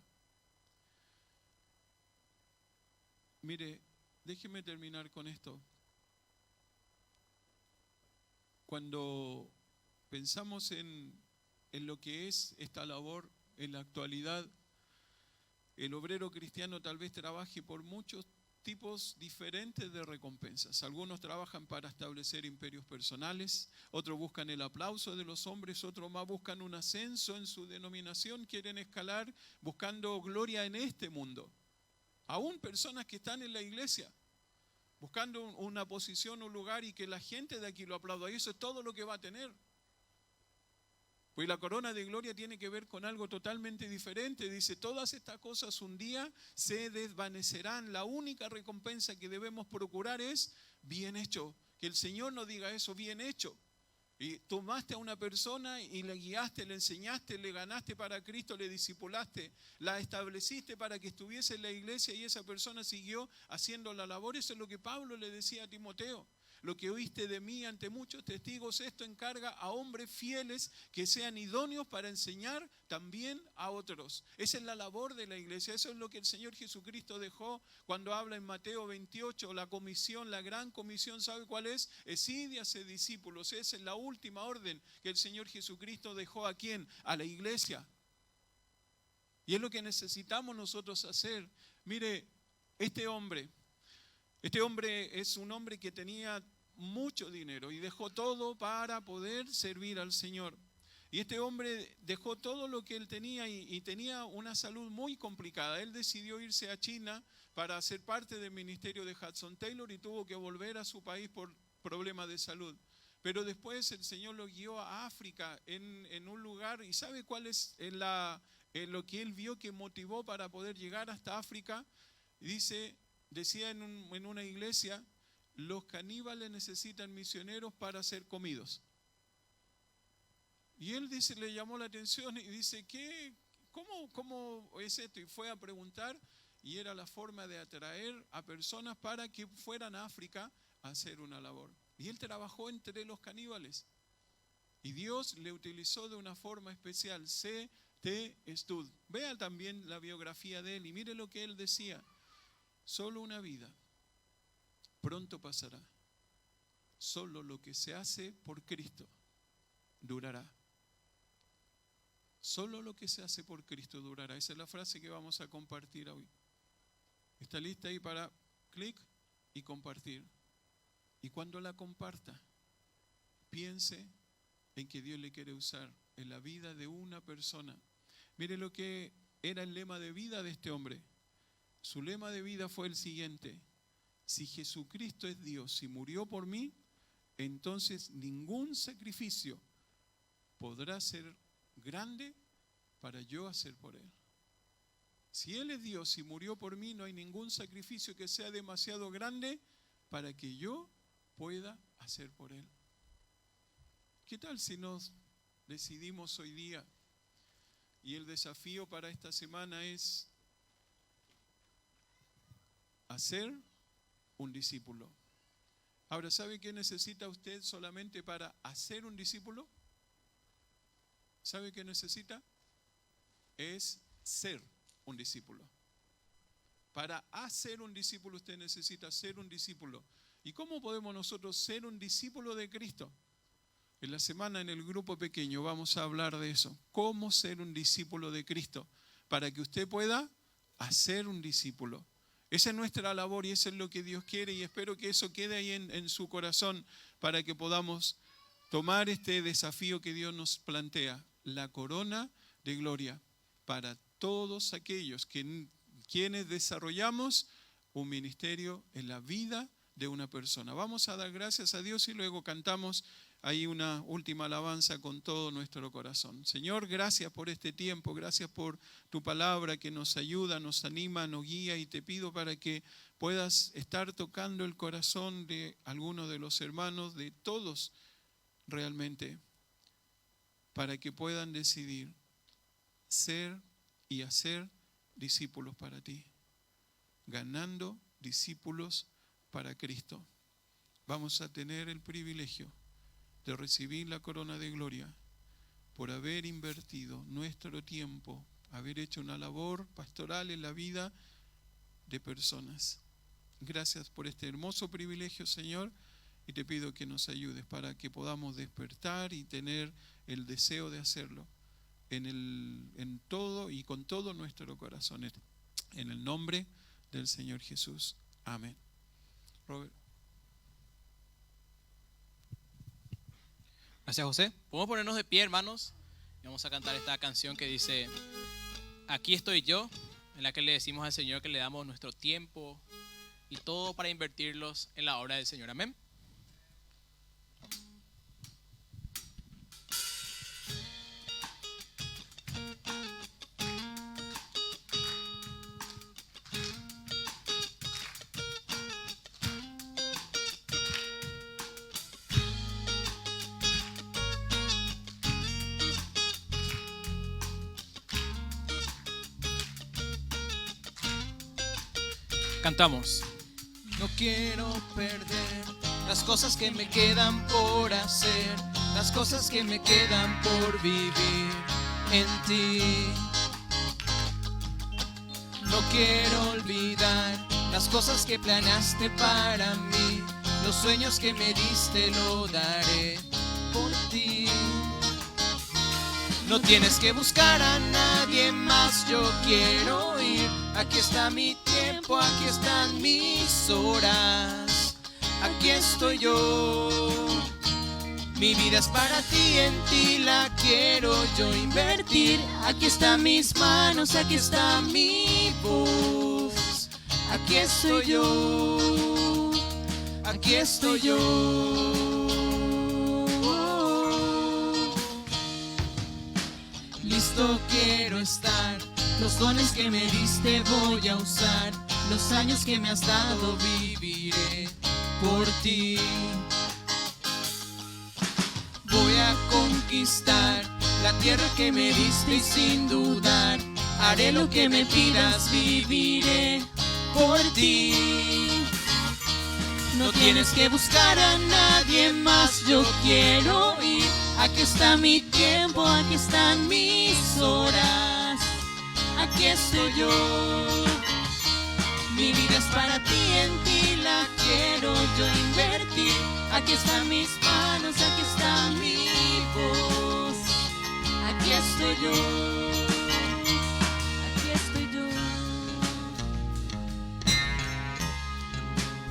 Mire, déjeme terminar con esto. Cuando pensamos en lo que es esta labor en la actualidad, el obrero cristiano tal vez trabaje por muchos tipos diferentes de recompensas. Algunos trabajan para establecer imperios personales, otros buscan el aplauso de los hombres, otros más buscan un ascenso en su denominación, quieren escalar buscando gloria en este mundo. Aún personas que están en la iglesia buscando una posición, un lugar, y que la gente de aquí lo aplauda. Y eso es todo lo que va a tener. Pues la corona de gloria tiene que ver con algo totalmente diferente. Dice: todas estas cosas un día se desvanecerán. La única recompensa que debemos procurar es bien hecho. Que el Señor nos diga eso: bien hecho. Y tomaste a una persona y le guiaste, le enseñaste, le ganaste para Cristo, le discipulaste, la estableciste para que estuviese en la iglesia y esa persona siguió haciendo la labor. Eso es lo que Pablo le decía a Timoteo. Lo que oíste de mí ante muchos testigos, esto encarga a hombres fieles que sean idóneos para enseñar también a otros. Esa es la labor de la iglesia. Eso es lo que el Señor Jesucristo dejó cuando habla en Mateo 28, la comisión, la gran comisión. ¿Sabe cuál es? Es id y haced discípulos. Esa es la última orden que el Señor Jesucristo dejó. ¿A quién? A la iglesia. Y es lo que necesitamos nosotros hacer. Mire, este hombre es un hombre que tenía mucho dinero y dejó todo para poder servir al Señor. Y este hombre dejó todo lo que él tenía y tenía una salud muy complicada. Él decidió irse a China para ser parte del ministerio de Hudson Taylor y tuvo que volver a su país por problemas de salud. Pero después el Señor lo guió a África en un lugar. ¿Y sabe cuál es lo que él vio que motivó para poder llegar hasta África? Decía en una iglesia los caníbales necesitan misioneros para ser comidos. Y él dice, le llamó la atención y dice, ¿cómo es esto? Y fue a preguntar, y era la forma de atraer a personas para que fueran a África a hacer una labor. Y él trabajó entre los caníbales. Y Dios le utilizó de una forma especial. C.T. Studd. Vea también la biografía de él y mire lo que él decía. Solo una vida pronto pasará. Solo lo que se hace por Cristo durará. Solo lo que se hace por Cristo durará. Esa es la frase que vamos a compartir hoy. ¿Está lista ahí para clic y compartir? Y cuando la comparta, piense en que Dios le quiere usar en la vida de una persona. Mire lo que era el lema de vida de este hombre. Su lema de vida fue el siguiente: si Jesucristo es Dios y murió por mí, entonces ningún sacrificio podrá ser grande para yo hacer por Él. Si Él es Dios y murió por mí, no hay ningún sacrificio que sea demasiado grande para que yo pueda hacer por Él. ¿Qué tal si nos decidimos hoy día? Y el desafío para esta semana es hacer un discípulo. Ahora, ¿sabe qué necesita usted solamente para hacer un discípulo? ¿Sabe qué necesita? Es ser un discípulo. Para hacer un discípulo usted necesita ser un discípulo. ¿Y cómo podemos nosotros ser un discípulo de Cristo? En la semana en el grupo pequeño vamos a hablar de eso. ¿Cómo ser un discípulo de Cristo? Para que usted pueda hacer un discípulo. Esa es nuestra labor y eso es lo que Dios quiere, y espero que eso quede ahí en su corazón para que podamos tomar este desafío que Dios nos plantea, la corona de gloria para todos aquellos quienes desarrollamos un ministerio en la vida de una persona. Vamos a dar gracias a Dios y luego cantamos ahí una última alabanza con todo nuestro corazón. Señor, gracias por este tiempo, gracias por tu palabra que nos ayuda, nos anima, nos guía, y te pido para que puedas estar tocando el corazón de algunos de los hermanos, de todos realmente, para que puedan decidir ser y hacer discípulos para ti, ganando discípulos para Cristo. Vamos a tener el privilegio de recibir la corona de gloria por haber invertido nuestro tiempo, haber hecho una labor pastoral en la vida de personas. Gracias por este hermoso privilegio, Señor, y te pido que nos ayudes para que podamos despertar y tener el deseo de hacerlo en todo y con todo nuestro corazón. En el nombre del Señor Jesús. Amén. Robert. Gracias, José. Podemos ponernos de pie, hermanos, y vamos a cantar esta canción que dice: aquí estoy yo, en la que le decimos al Señor que le damos nuestro tiempo y todo para invertirlos en la obra del Señor. Amén. Cantamos. No quiero perder las cosas que me quedan por hacer, las cosas que me quedan por vivir en ti. No quiero olvidar las cosas que planeaste para mí, los sueños que me diste lo daré por ti. No tienes que buscar a nadie más, yo quiero ir. Aquí está mi tiempo, aquí están mis horas, aquí estoy yo. Mi vida es para ti, en ti la quiero yo invertir. Aquí están mis manos, aquí está mi voz, aquí estoy yo, aquí estoy yo. Listo quiero estar, los dones que me diste voy a usar, los años que me has dado viviré por ti. Voy a conquistar la tierra que me diste y sin dudar haré lo que me pidas, viviré por ti. No tienes que buscar a nadie más, yo quiero ir. Aquí está mi tiempo, aquí están mis horas, aquí estoy yo. Mi vida es para ti, en ti la quiero yo invertir. Aquí están mis manos, aquí está mi voz, aquí estoy yo, aquí estoy yo.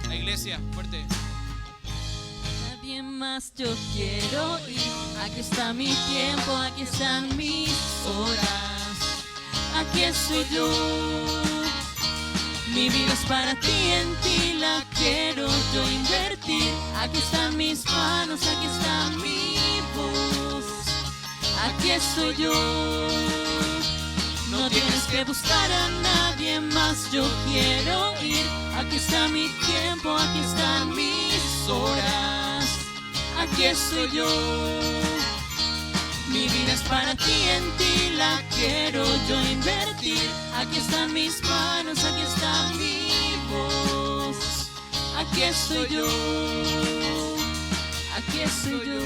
La iglesia, fuerte. Nadie más yo quiero ir. Aquí está mi tiempo, aquí están mis horas, aquí estoy yo. Mi vida es para ti, en ti la quiero yo invertir. Aquí están mis manos, aquí está mi voz, aquí estoy yo. No tienes que buscar a nadie más, yo quiero ir. Aquí está mi tiempo, aquí están mis horas, aquí estoy yo. Mi vida es para ti, en ti la quiero yo invertir. Aquí están mis manos, aquí está mi voz, aquí estoy yo, aquí estoy yo.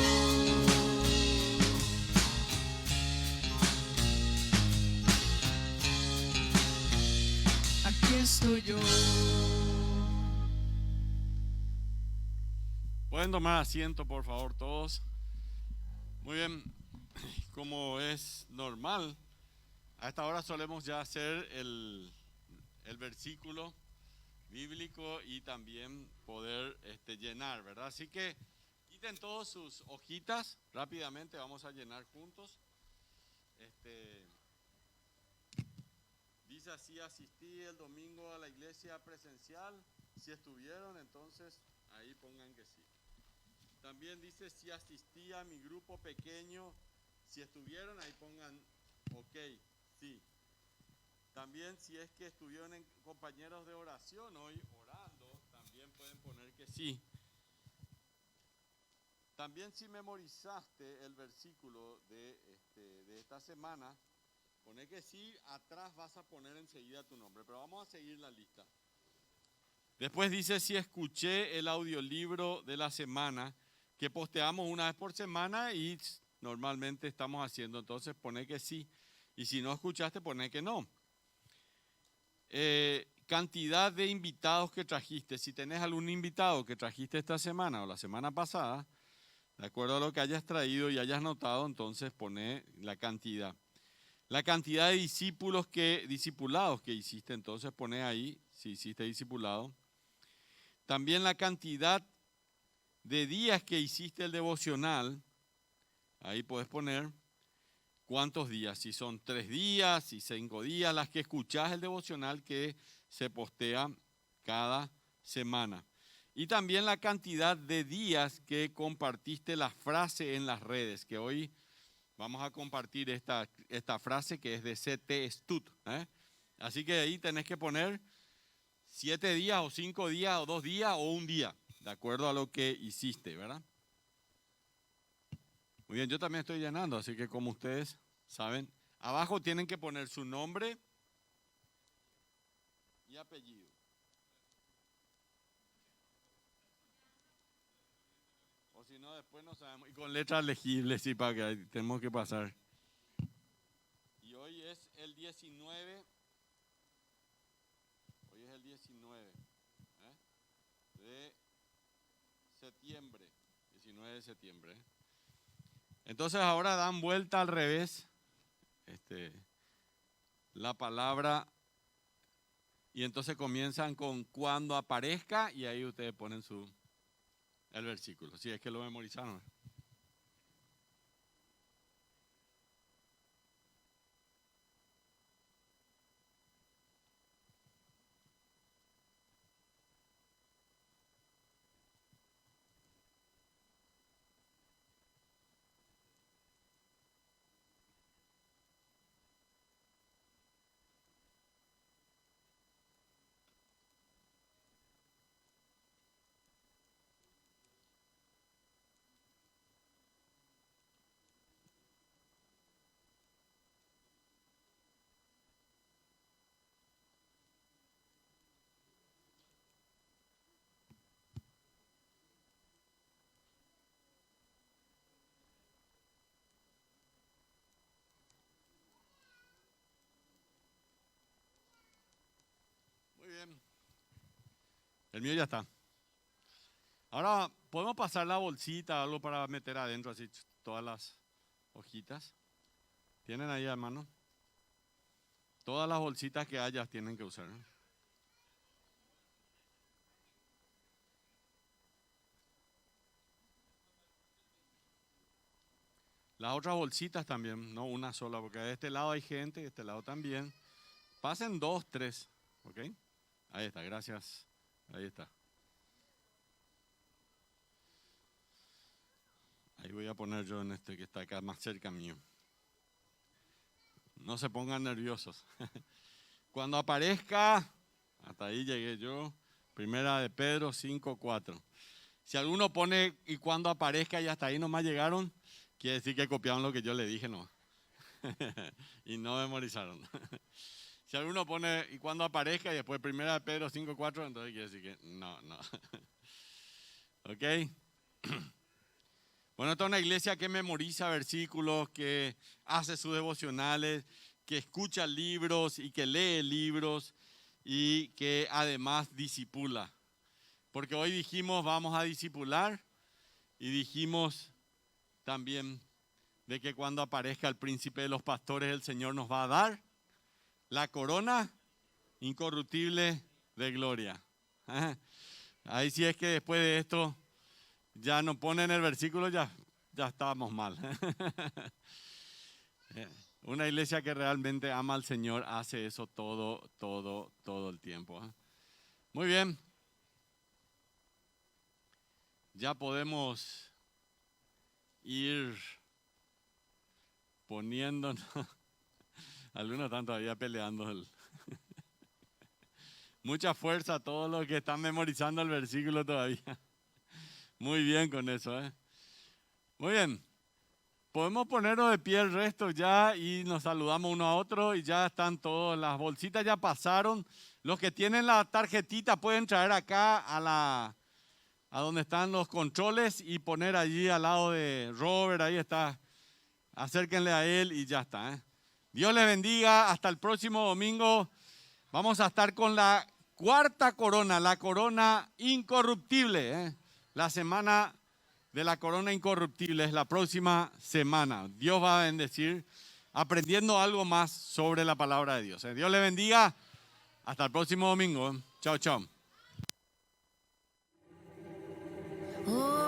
Aquí estoy yo. Pueden tomar asiento, por favor, todos. Muy bien. Como es normal, a esta hora solemos ya hacer el versículo bíblico y también poder llenar, ¿verdad? Así que quiten todas sus hojitas rápidamente, vamos a llenar juntos. Dice así: asistí el domingo a la iglesia presencial. Si estuvieron, entonces ahí pongan que sí. También dice: si asistí a mi grupo pequeño. Si estuvieron, ahí pongan ok, sí. También si es que estuvieron en compañeros de oración hoy orando, también pueden poner que sí. También si memorizaste el versículo de esta semana, poné que sí, atrás vas a poner enseguida tu nombre, pero vamos a seguir la lista. Después dice: si escuché el audiolibro de la semana, que posteamos una vez por semana y normalmente estamos haciendo, entonces poné que sí. Y si no escuchaste, poné que no. Cantidad de invitados que trajiste. Si tenés algún invitado que trajiste esta semana o la semana pasada, de acuerdo a lo que hayas traído y hayas notado, entonces poné la cantidad. La cantidad de discipulados que hiciste, entonces poné ahí si hiciste discipulado. También la cantidad de días que hiciste el devocional. Ahí puedes poner cuántos días, si son 3 días, si 5 días, las que escuchás el devocional que se postea cada semana. Y también la cantidad de días que compartiste la frase en las redes, que hoy vamos a compartir esta frase que es de C.T. Studd. Así que ahí tenés que poner 7 días o 5 días o 2 días o 1 día, de acuerdo a lo que hiciste, ¿verdad? Muy bien, yo también estoy llenando, así que como ustedes saben, abajo tienen que poner su nombre y apellido. O si no, después no sabemos. Y con letras legibles, sí, para que tenemos que pasar. Y hoy es el 19. Hoy es el 19 de septiembre. 19 de septiembre. Entonces ahora dan vuelta al revés la palabra y entonces comienzan con cuando aparezca y ahí ustedes ponen el versículo, si es que lo memorizaron. El mío ya está. Ahora, ¿podemos pasar la bolsita, algo para meter adentro, así todas las hojitas? ¿Tienen ahí a mano? Todas las bolsitas que haya tienen que usar. Las otras bolsitas también, no una sola, porque de este lado hay gente, de este lado también. Pasen 2, 3, ¿ok? Ahí está, gracias. Ahí está. Ahí voy a poner yo en este que está acá más cerca mío. No se pongan nerviosos. Cuando aparezca, hasta ahí llegué yo, Primera de Pedro 5:4. Si alguno pone y cuando aparezca y hasta ahí nomás llegaron, quiere decir que copiaron lo que yo le dije, no. Y no memorizaron. Si alguno pone y cuando aparezca y después Primera de Pedro 5:4, entonces quiere decir que no. ¿Ok? Bueno, esta es una iglesia que memoriza versículos, que hace sus devocionales, que escucha libros y que lee libros y que además discipula. Porque hoy dijimos vamos a discipular y dijimos también de que cuando aparezca el príncipe de los pastores el Señor nos va a dar la corona incorruptible de gloria. Ahí sí es que después de esto ya no ponen el versículo, ya estábamos mal. Una iglesia que realmente ama al Señor hace eso todo el tiempo. Muy bien. Ya podemos ir poniéndonos. Algunos están todavía peleando. Mucha fuerza a todos los que están memorizando el versículo todavía. Muy bien con eso, Muy bien. Podemos ponernos de pie el resto ya y nos saludamos uno a otro y ya están todas las bolsitas, ya pasaron. Los que tienen la tarjetita pueden traer acá a donde están los controles y poner allí al lado de Robert, ahí está. Acérquenle a él y ya está. Dios les bendiga, hasta el próximo domingo. Vamos a estar con la cuarta corona, la corona incorruptible. La semana de la corona incorruptible es la próxima semana. Dios va a bendecir aprendiendo algo más sobre la palabra de Dios. Dios les bendiga, hasta el próximo domingo. Chao, chao. Oh.